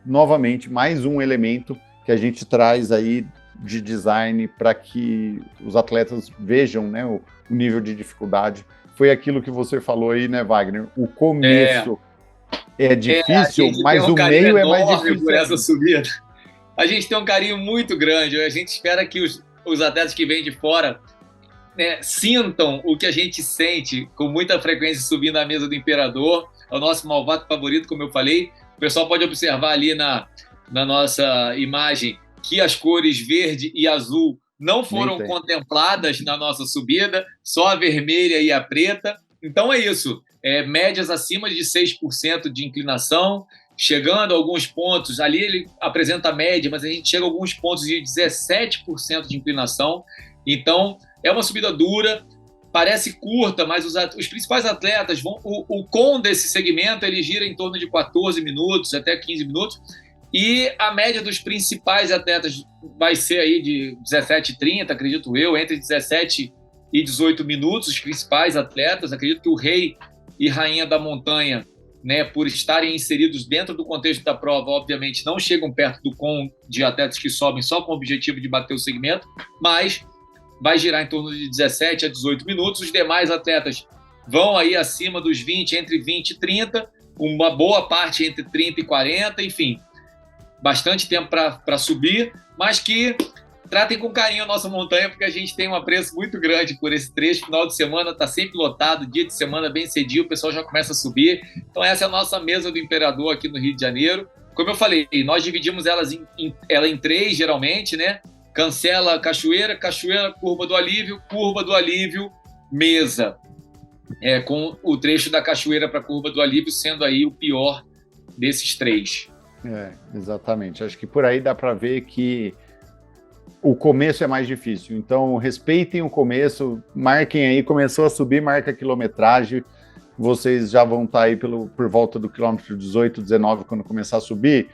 novamente, mais um elemento que a gente traz aí de design para que os atletas vejam, né, o nível de dificuldade. Foi aquilo que você falou aí, né, Wagner? O começo é difícil, mas o meio é mais difícil. Por essa subida. A gente tem um carinho muito grande. A gente espera que os atletas que vêm de fora, né, sintam o que a gente sente com muita frequência subindo a mesa do imperador. É o nosso malvado favorito, como eu falei. O pessoal pode observar ali na nossa imagem que as cores verde e azul não foram contempladas na nossa subida, só a vermelha e a preta. Então é isso, médias acima de 6% de inclinação, chegando a alguns pontos, ali ele apresenta a média, mas a gente chega a alguns pontos de 17% de inclinação. Então é uma subida dura, parece curta, mas os principais atletas vão... O com desse segmento ele gira em torno de 14 minutos, até 15 minutos, e a média dos principais atletas vai ser aí de 17 e 30, acredito eu, entre 17 e 18 minutos, os principais atletas. Acredito que o rei e rainha da montanha, né, por estarem inseridos dentro do contexto da prova, obviamente não chegam perto do com de atletas que sobem só com o objetivo de bater o segmento, mas vai girar em torno de 17 a 18 minutos. Os demais atletas vão aí acima dos 20, entre 20 e 30, uma boa parte entre 30 e 40, enfim, bastante tempo para subir, mas que tratem com carinho a nossa montanha, porque a gente tem um apreço muito grande por esse trecho. Final de semana está sempre lotado, dia de semana bem cedinho, o pessoal já começa a subir. Então essa é a nossa mesa do imperador aqui no Rio de Janeiro. Como eu falei, nós dividimos ela em três, geralmente, né? Cancela, cachoeira, curva do alívio, mesa. Com o trecho da cachoeira para a curva do alívio sendo aí o pior desses três. Exatamente. Acho que por aí dá para ver que o começo é mais difícil. Então, respeitem o começo, marquem aí, começou a subir, marca a quilometragem, vocês já vão estar aí por volta do quilômetro 18, 19, quando começar a subir,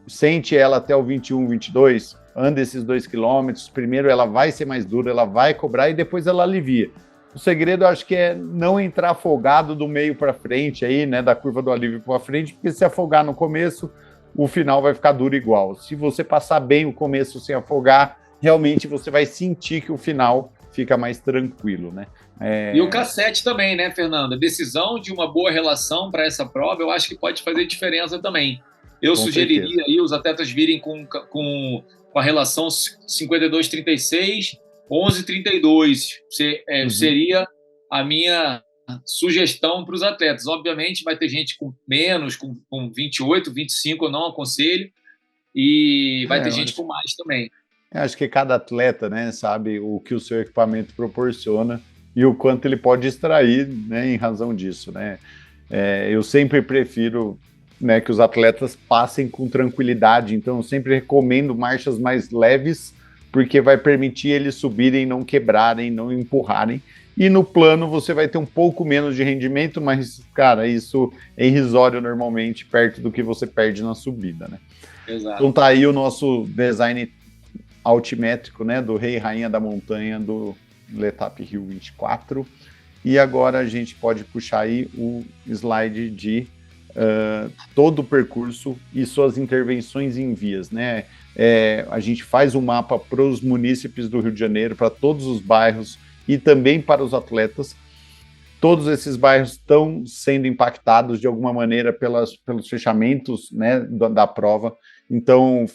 sente ela até o 21, 22, anda esses 2 quilômetros, primeiro ela vai ser mais dura, ela vai cobrar e depois ela alivia. O segredo, eu acho que é não entrar afogado do meio para frente aí, né, da curva do alívio para frente, porque se afogar no começo, o final vai ficar duro igual. Se você passar bem o começo sem afogar, realmente você vai sentir que o final fica mais tranquilo, né? E o cassete também, né, Fernando? A decisão de uma boa relação para essa prova, eu acho que pode fazer diferença também. Eu sugeriria aí os atletas virem com a relação 52-36, 11:32 seria a minha sugestão para os atletas. Obviamente vai ter gente com menos, com 28, 25 eu não aconselho, e vai ter gente com mais também. Acho que cada atleta, né, sabe o que o seu equipamento proporciona e o quanto ele pode extrair, né, em razão disso, né? Eu sempre prefiro né, que os atletas passem com tranquilidade. Então, eu sempre recomendo marchas mais leves, porque vai permitir eles subirem, não quebrarem, não empurrarem. E no plano você vai ter um pouco menos de rendimento, mas, cara, isso é irrisório normalmente, perto do que você perde na subida, né? Exato. Então tá aí o nosso design altimétrico, né, do Rei e Rainha da Montanha, do Letap Rio 24. E agora a gente pode puxar aí o slide de todo o percurso e suas intervenções em vias, né? A gente faz um mapa para os munícipes do Rio de Janeiro, para todos os bairros e também para os atletas. Todos esses bairros estão sendo impactados de alguma maneira pelos fechamentos, né, da prova. Então,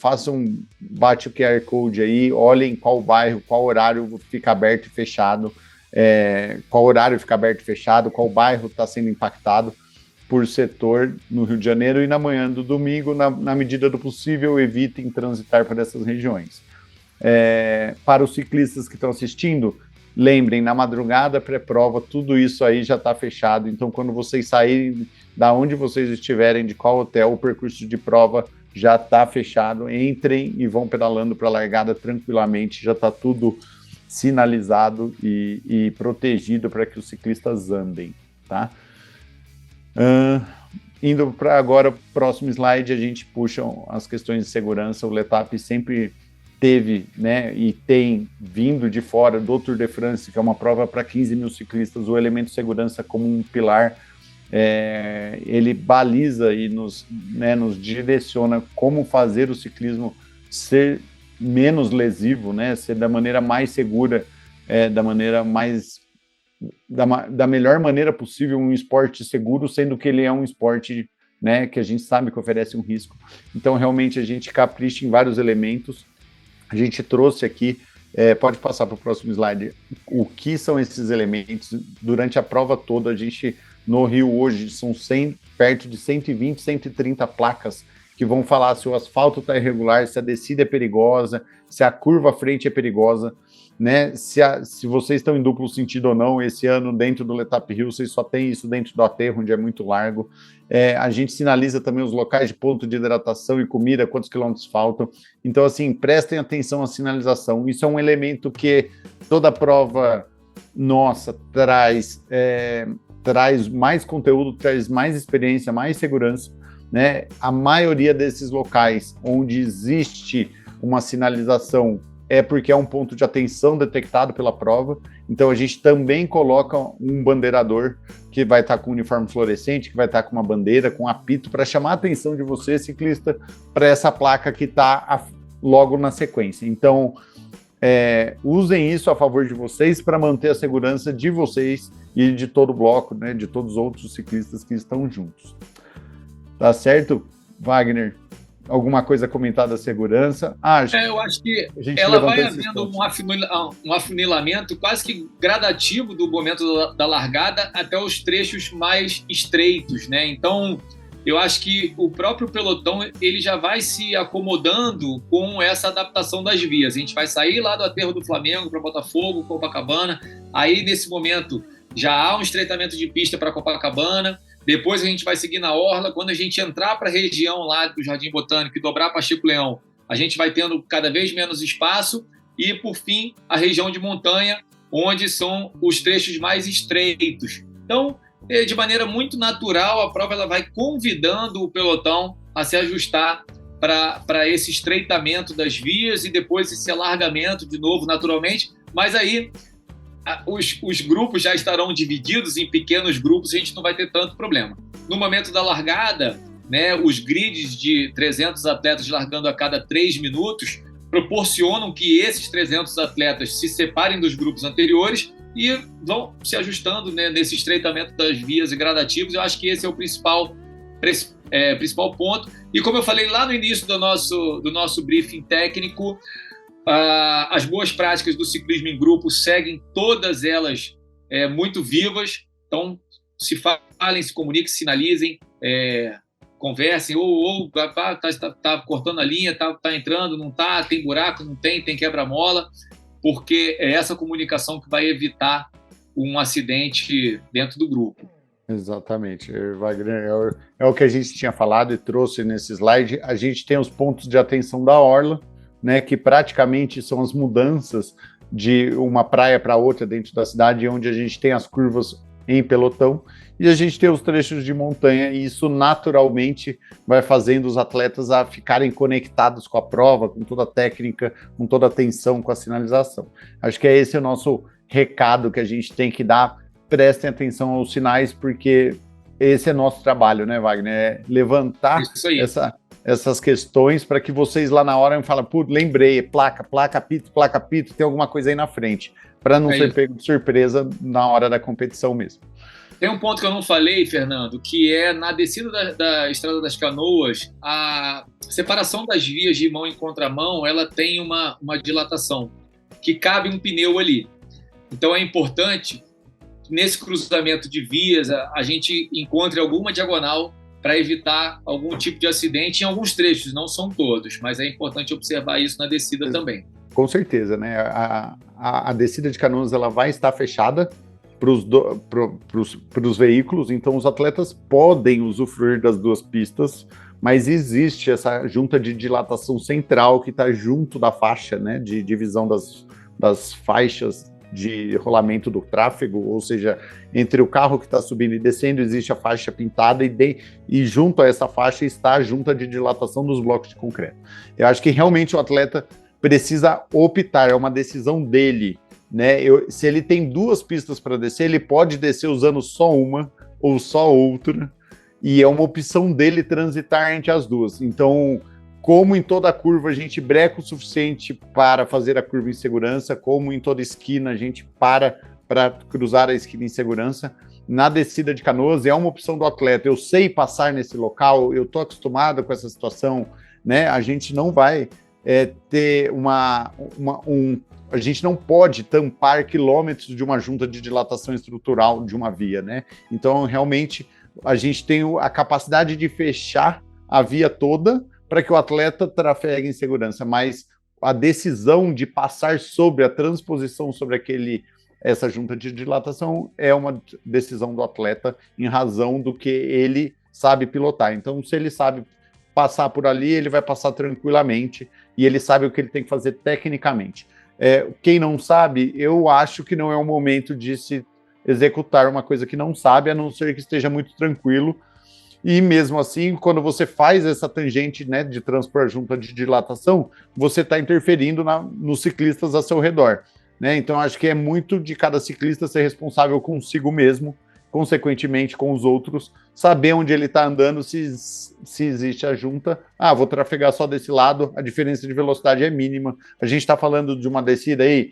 bate o QR Code aí, olhem qual bairro, qual horário fica aberto e fechado, qual bairro está sendo impactado por setor no Rio de Janeiro, e na manhã do domingo, na medida do possível, evitem transitar por essas regiões. Para os ciclistas que estão assistindo, lembrem, na madrugada, pré-prova, tudo isso aí já está fechado, então quando vocês saírem da onde vocês estiverem, de qual hotel, o percurso de prova já está fechado, entrem e vão pedalando para a largada tranquilamente, já está tudo sinalizado e protegido para que os ciclistas andem, tá? Indo para agora, o próximo slide, a gente puxa as questões de segurança. O Letap sempre teve, né, e tem vindo de fora do Tour de France, que é uma prova para 15 mil ciclistas, o elemento de segurança como um pilar. Ele baliza e nos direciona como fazer o ciclismo ser menos lesivo, né, ser da maneira mais segura, da melhor maneira possível, um esporte seguro, sendo que ele é um esporte, né, que a gente sabe que oferece um risco. Então, realmente, a gente capricha em vários elementos. A gente trouxe aqui, pode passar para o próximo slide, o que são esses elementos. Durante a prova toda, a gente, no Rio hoje, são perto de 120, 130 placas que vão falar se o asfalto está irregular, se a descida é perigosa, se a curva à frente é perigosa, né? Se vocês estão em duplo sentido ou não. Esse ano, dentro do Letap Rio, vocês só tem isso dentro do aterro, onde é muito largo. A gente sinaliza também os locais de ponto de hidratação e comida, quantos quilômetros faltam. Então, assim, prestem atenção à sinalização. Isso é um elemento que toda prova nossa traz mais conteúdo, traz mais experiência, mais segurança, né? A maioria desses locais onde existe uma sinalização é porque é um ponto de atenção detectado pela prova. Então a gente também coloca um bandeirador que vai estar com um uniforme fluorescente, que vai estar com uma bandeira, com um apito, para chamar a atenção de você, ciclista, para essa placa que está logo na sequência. Então, usem isso a favor de vocês para manter a segurança de vocês e de todo o bloco, né, de todos os outros ciclistas que estão juntos. Tá certo, Wagner? Alguma coisa comentada da segurança? Eu acho que ela vai havendo um afunilamento quase que gradativo do momento da largada até os trechos mais estreitos, né? Então, eu acho que o próprio pelotão ele já vai se acomodando com essa adaptação das vias. A gente vai sair lá do aterro do Flamengo para Botafogo, Copacabana. Aí, nesse momento, já há um estreitamento de pista para Copacabana. Depois a gente vai seguir na orla. Quando a gente entrar para a região lá do Jardim Botânico e dobrar para Chico Leão, a gente vai tendo cada vez menos espaço. E, por fim, a região de montanha, onde são os trechos mais estreitos. Então, de maneira muito natural, a prova ela vai convidando o pelotão a se ajustar para esse estreitamento das vias e depois esse alargamento de novo, naturalmente. Mas aí os grupos já estarão divididos em pequenos grupos e a gente não vai ter tanto problema. No momento da largada, né, os grids de 300 atletas largando a cada 3 minutos proporcionam que esses 300 atletas se separem dos grupos anteriores e vão se ajustando, né, nesse estreitamento das vias e gradativos. Eu acho que esse é o principal ponto. E como eu falei lá no início do nosso briefing técnico, as boas práticas do ciclismo em grupo seguem todas elas muito vivas. Então, se falem, se comuniquem, se sinalizem, conversem, ou tá cortando a linha, tá entrando, não tá, tem buraco, não tem quebra-mola, porque é essa comunicação que vai evitar um acidente dentro do grupo. Exatamente, Wagner, é o que a gente tinha falado e trouxe nesse slide. A gente tem os pontos de atenção da orla, né, que praticamente são as mudanças de uma praia para outra dentro da cidade, onde a gente tem as curvas em pelotão, e a gente tem os trechos de montanha, e isso naturalmente vai fazendo os atletas a ficarem conectados com a prova, com toda a técnica, com toda a atenção, com a sinalização. Acho que é esse o nosso recado que a gente tem que dar. Prestem atenção aos sinais, porque esse é nosso trabalho, né, Wagner? É levantar essas questões para que vocês lá na hora me falem, putz, lembrei, placa, apito, tem alguma coisa aí na frente, para não ser pego de surpresa na hora da competição mesmo. Tem um ponto que eu não falei, Fernando, que é na descida da Estrada das Canoas, a separação das vias de mão em contramão, ela tem uma dilatação, que cabe um pneu ali. Então é importante, nesse cruzamento de vias, a gente encontre alguma diagonal para evitar algum tipo de acidente em alguns trechos, não são todos, mas é importante observar isso na descida também. Com certeza, né? A descida de Canoas ela vai estar fechada para os veículos, então os atletas podem usufruir das duas pistas, mas existe essa junta de dilatação central que está junto da faixa, né, de divisão das faixas de rolamento do tráfego, ou seja, entre o carro que está subindo e descendo existe a faixa pintada e junto a essa faixa está a junta de dilatação dos blocos de concreto. Eu acho que realmente o atleta precisa optar, é uma decisão dele, né? Se ele tem duas pistas para descer, ele pode descer usando só uma ou só outra, e é uma opção dele transitar entre as duas. Então, como em toda curva a gente breca o suficiente para fazer a curva em segurança, como em toda esquina a gente para cruzar a esquina em segurança, na descida de Canoas é uma opção do atleta. Eu sei passar nesse local, eu estou acostumado com essa situação, né? A gente não vai ter a gente não pode tampar quilômetros de uma junta de dilatação estrutural de uma via, né? Então, realmente, a gente tem a capacidade de fechar a via toda para que o atleta trafegue em segurança, mas a decisão de passar sobre a transposição sobre essa junta de dilatação é uma decisão do atleta em razão do que ele sabe pilotar. Então, se ele sabe passar por ali, ele vai passar tranquilamente e ele sabe o que ele tem que fazer tecnicamente. Quem não sabe, eu acho que não é o momento de se executar uma coisa que não sabe, a não ser que esteja muito tranquilo. E mesmo assim, quando você faz essa tangente, né, de transpor a junta de dilatação, você está interferindo nos ciclistas ao seu redor, né? Então, acho que é muito de cada ciclista ser responsável consigo mesmo, consequentemente com os outros, saber onde ele está andando, se existe a junta. Vou trafegar só desse lado, a diferença de velocidade é mínima. A gente está falando de uma descida aí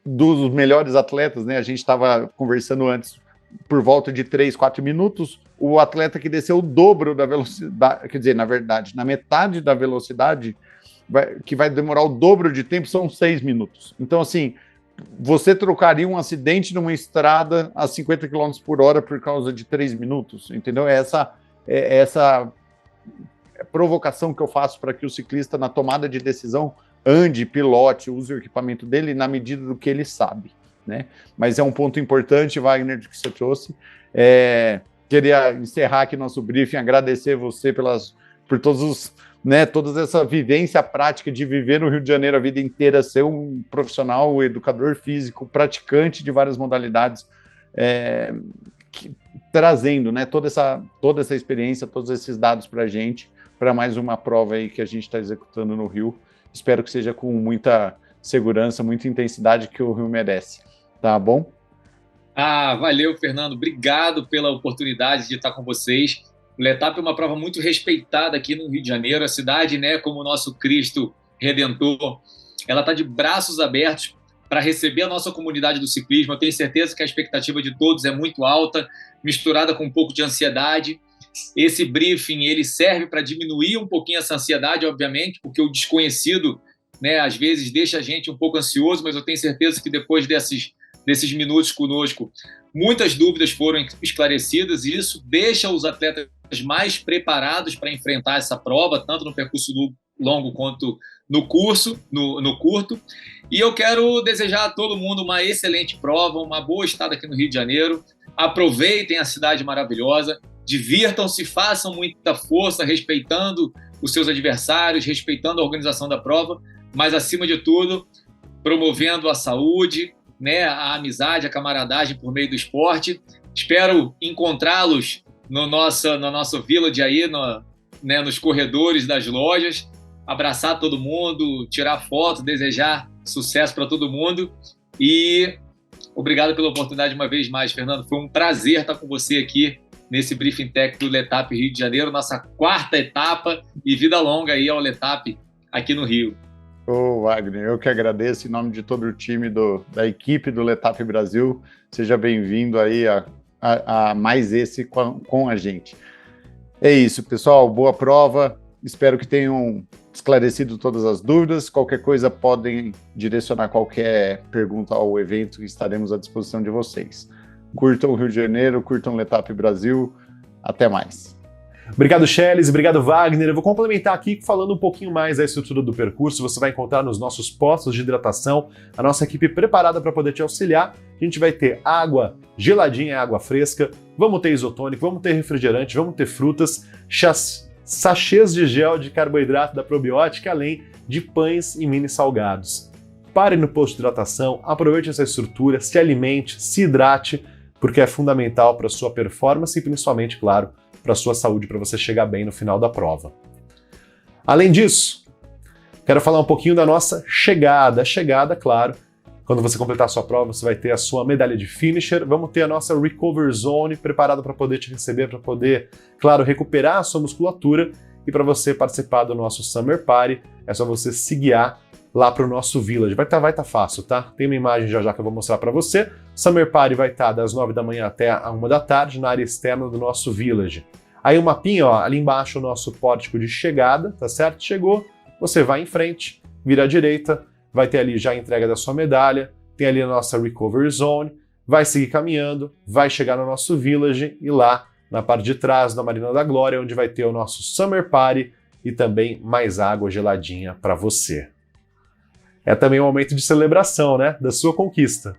dos melhores atletas, né? A gente estava conversando antes, por volta de 3, 4 minutos, o atleta que desceu o dobro da velocidade, quer dizer, na verdade, na metade da velocidade, que vai demorar o dobro de tempo, são 6 minutos. Então, assim, você trocaria um acidente numa estrada a 50 km por hora por causa de 3 minutos, entendeu? Essa provocação que eu faço para que o ciclista, na tomada de decisão, ande, pilote, use o equipamento dele na medida do que ele sabe, né? Mas é um ponto importante, Wagner, que você trouxe. Queria encerrar aqui nosso briefing, agradecer você por todos toda essa vivência prática de viver no Rio de Janeiro a vida inteira, ser um profissional, educador físico, praticante de várias modalidades, trazendo, né, toda essa experiência, todos esses dados para a gente, para mais uma prova aí que a gente está executando no Rio. Espero que seja com muita segurança, muita intensidade que o Rio merece. Tá bom? Valeu, Fernando. Obrigado pela oportunidade de estar com vocês. O Letap é uma prova muito respeitada aqui no Rio de Janeiro. A cidade, né, como o nosso Cristo Redentor, ela está de braços abertos para receber a nossa comunidade do ciclismo. Eu tenho certeza que a expectativa de todos é muito alta, misturada com um pouco de ansiedade. Esse briefing ele serve para diminuir um pouquinho essa ansiedade, obviamente, porque o desconhecido, né, às vezes deixa a gente um pouco ansioso, mas eu tenho certeza que depois desses minutos conosco, muitas dúvidas foram esclarecidas e isso deixa os atletas mais preparados para enfrentar essa prova, tanto no percurso longo quanto no curto. E eu quero desejar a todo mundo uma excelente prova, uma boa estada aqui no Rio de Janeiro. aproveitem a cidade maravilhosa, divirtam-se, façam muita força, respeitando os seus adversários, respeitando a organização da prova, mas, acima de tudo, promovendo a saúde, né, a amizade, a camaradagem por meio do esporte. Espero encontrá-los no nosso village aí, nos corredores das lojas, abraçar todo mundo, tirar foto, desejar sucesso para todo mundo. E obrigado pela oportunidade uma vez mais, Fernando. Foi um prazer estar com você aqui nesse Briefing Tech do Letap Rio de Janeiro, nossa 4ª etapa, e vida longa aí ao Letap aqui no Rio. Ô, Wagner, eu que agradeço em nome de todo o time da equipe do Letap Brasil. Seja bem-vindo aí a mais esse com a gente. É isso, pessoal. Boa prova. Espero que tenham esclarecido todas as dúvidas. Qualquer coisa, podem direcionar qualquer pergunta ao evento, estaremos à disposição de vocês. Curtam o Rio de Janeiro, curtam o Letap Brasil. Até mais. Obrigado, Chelis, obrigado, Wagner. Eu vou complementar aqui falando um pouquinho mais da estrutura do percurso. Você vai encontrar nos nossos postos de hidratação a nossa equipe preparada para poder te auxiliar. A gente vai ter água geladinha, água fresca, vamos ter isotônico, vamos ter refrigerante, vamos ter frutas, sachês de gel de carboidrato da probiótica, além de pães e mini salgados. Pare no posto de hidratação, aproveite essa estrutura, se alimente, se hidrate, porque é fundamental para a sua performance e principalmente, claro, para a sua saúde, para você chegar bem no final da prova. Além disso, quero falar um pouquinho da nossa chegada. A chegada, claro, quando você completar a sua prova, você vai ter a sua medalha de finisher, vamos ter a nossa Recover Zone preparada para poder te receber, para poder, claro, recuperar a sua musculatura, e para você participar do nosso Summer Party, é só você se guiar lá para o nosso Village. Vai tá fácil, tá? Tem uma imagem já que eu vou mostrar para você. Summer Party vai estar das 9 da manhã até a 1 da tarde, na área externa do nosso Village. Aí o mapinha, ó, ali embaixo o nosso pórtico de chegada, tá certo? Chegou, você vai em frente, vira à direita, vai ter ali já a entrega da sua medalha, tem ali a nossa Recovery Zone, vai seguir caminhando, vai chegar no nosso Village e lá na parte de trás da Marina da Glória, onde vai ter o nosso Summer Party e também mais água geladinha para você. É também um momento de celebração, né, da sua conquista.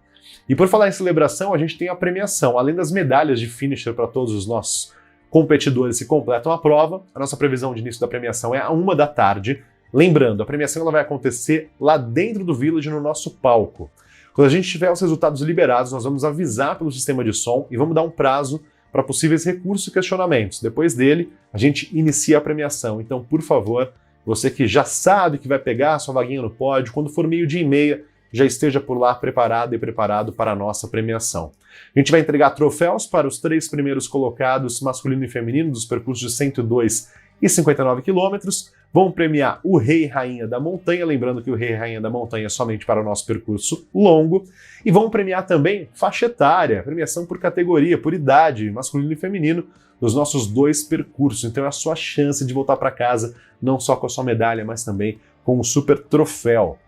E por falar em celebração, a gente tem a premiação. Além das medalhas de finisher para todos os nossos competidores que completam a prova, a nossa previsão de início da premiação é a 1 da tarde. Lembrando, a premiação ela vai acontecer lá dentro do Village, no nosso palco. Quando a gente tiver os resultados liberados, nós vamos avisar pelo sistema de som e vamos dar um prazo para possíveis recursos e questionamentos. Depois dele, a gente inicia a premiação. Então, por favor, você que já sabe que vai pegar a sua vaguinha no pódio, quando for 12:30, já esteja por lá preparado e preparado para a nossa premiação. A gente vai entregar troféus para os 3 primeiros colocados, masculino e feminino, dos percursos de 102 e 59 quilômetros. Vamos premiar o Rei e Rainha da Montanha, lembrando que o Rei e Rainha da Montanha é somente para o nosso percurso longo. E vamos premiar também faixa etária, premiação por categoria, por idade, masculino e feminino, dos nossos 2 percursos. Então é a sua chance de voltar para casa, não só com a sua medalha, mas também com um super troféu.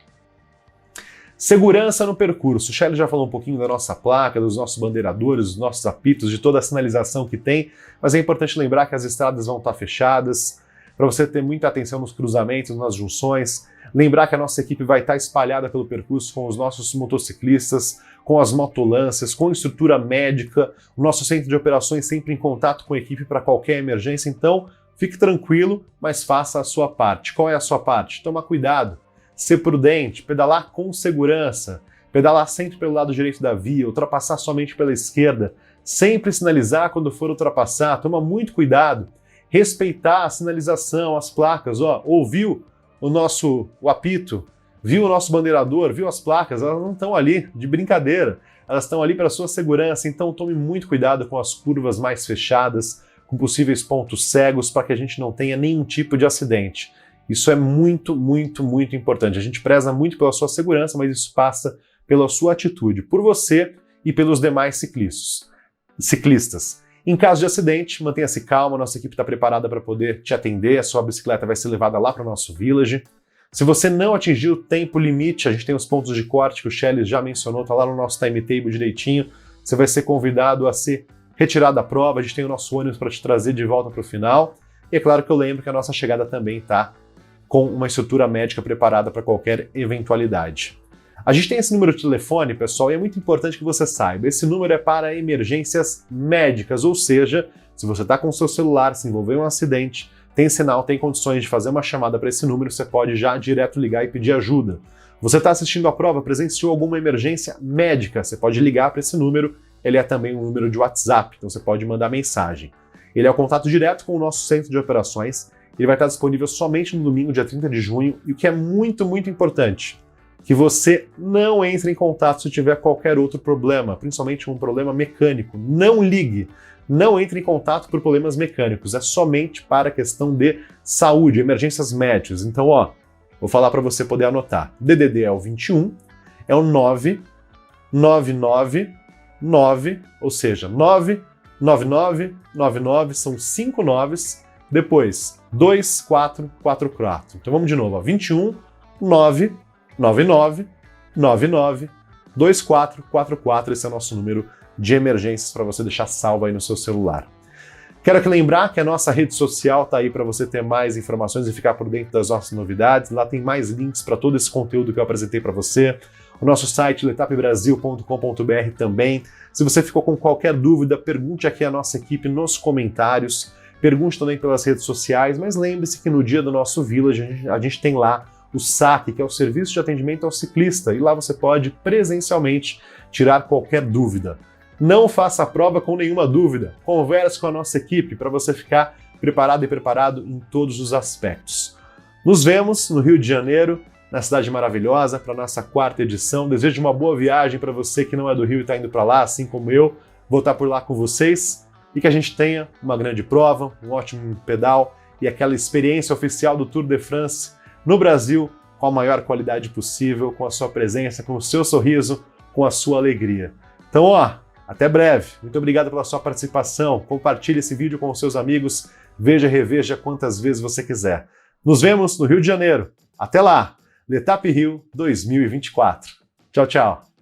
Segurança no percurso. O Shelly já falou um pouquinho da nossa placa, dos nossos bandeiradores, dos nossos apitos, de toda a sinalização que tem, mas é importante lembrar que as estradas vão estar fechadas, para você ter muita atenção nos cruzamentos, nas junções. Lembrar que a nossa equipe vai estar espalhada pelo percurso com os nossos motociclistas, com as motolancers, com estrutura médica, o nosso centro de operações sempre em contato com a equipe para qualquer emergência. Então, fique tranquilo, mas faça a sua parte. Qual é a sua parte? Tomar cuidado, ser prudente, pedalar com segurança, pedalar sempre pelo lado direito da via, ultrapassar somente pela esquerda, sempre sinalizar quando for ultrapassar, toma muito cuidado, respeitar a sinalização, as placas, ó, ouviu o apito, viu o nosso bandeirador, viu as placas, elas não estão ali de brincadeira, elas estão ali para a sua segurança, então tome muito cuidado com as curvas mais fechadas, com possíveis pontos cegos, para que a gente não tenha nenhum tipo de acidente. Isso é muito, muito, muito importante. A gente preza muito pela sua segurança, mas isso passa pela sua atitude, por você e pelos demais ciclistas. Em caso de acidente, mantenha-se calmo, nossa equipe está preparada para poder te atender, a sua bicicleta vai ser levada lá para o nosso village. Se você não atingir o tempo limite, a gente tem os pontos de corte que o Shelly já mencionou, está lá no nosso timetable direitinho, você vai ser convidado a ser retirado da prova, a gente tem o nosso ônibus para te trazer de volta para o final, e é claro que eu lembro que a nossa chegada também está com uma estrutura médica preparada para qualquer eventualidade. A gente tem esse número de telefone, pessoal, e é muito importante que você saiba. Esse número é para emergências médicas, ou seja, se você está com o seu celular, se envolveu em um acidente, tem sinal, tem condições de fazer uma chamada para esse número, você pode já direto ligar e pedir ajuda. Você está assistindo a prova, presenciou alguma emergência médica, você pode ligar para esse número, ele é também um número de WhatsApp, então você pode mandar mensagem. Ele é o contato direto com o nosso centro de operações, ele vai estar disponível somente no domingo, dia 30 de junho, e o que é muito, muito importante, que você não entre em contato se tiver qualquer outro problema, principalmente um problema mecânico. Não ligue, não entre em contato por problemas mecânicos, é somente para questão de saúde, emergências médicas. Então, vou falar para você poder anotar. DDD é o 21, é o 9999, ou seja, 99999, são 5 noves, depois 2444. Então vamos de novo, 21 999 99 2444, esse é o nosso número de emergências para você deixar salvo aí no seu celular. Quero aqui lembrar que a nossa rede social está aí para você ter mais informações e ficar por dentro das nossas novidades. Lá tem mais links para todo esse conteúdo que eu apresentei para você. O nosso site, letapbrasil.com.br também. Se você ficou com qualquer dúvida, pergunte aqui à nossa equipe nos comentários. Pergunte também pelas redes sociais, mas lembre-se que no dia do nosso Village a gente tem lá o SAC, que é o Serviço de Atendimento ao Ciclista, e lá você pode presencialmente tirar qualquer dúvida. Não faça a prova com nenhuma dúvida, converse com a nossa equipe para você ficar preparado e preparado em todos os aspectos. Nos vemos no Rio de Janeiro, na Cidade Maravilhosa, para a nossa 4ª edição. Desejo uma boa viagem para você que não é do Rio e está indo para lá, assim como eu, vou estar por lá com vocês, e que a gente tenha uma grande prova, um ótimo pedal e aquela experiência oficial do Tour de France no Brasil, com a maior qualidade possível, com a sua presença, com o seu sorriso, com a sua alegria. Então, até breve. Muito obrigado pela sua participação. Compartilhe esse vídeo com os seus amigos. Veja e reveja quantas vezes você quiser. Nos vemos no Rio de Janeiro. Até lá! Letap Rio 2024. Tchau, tchau.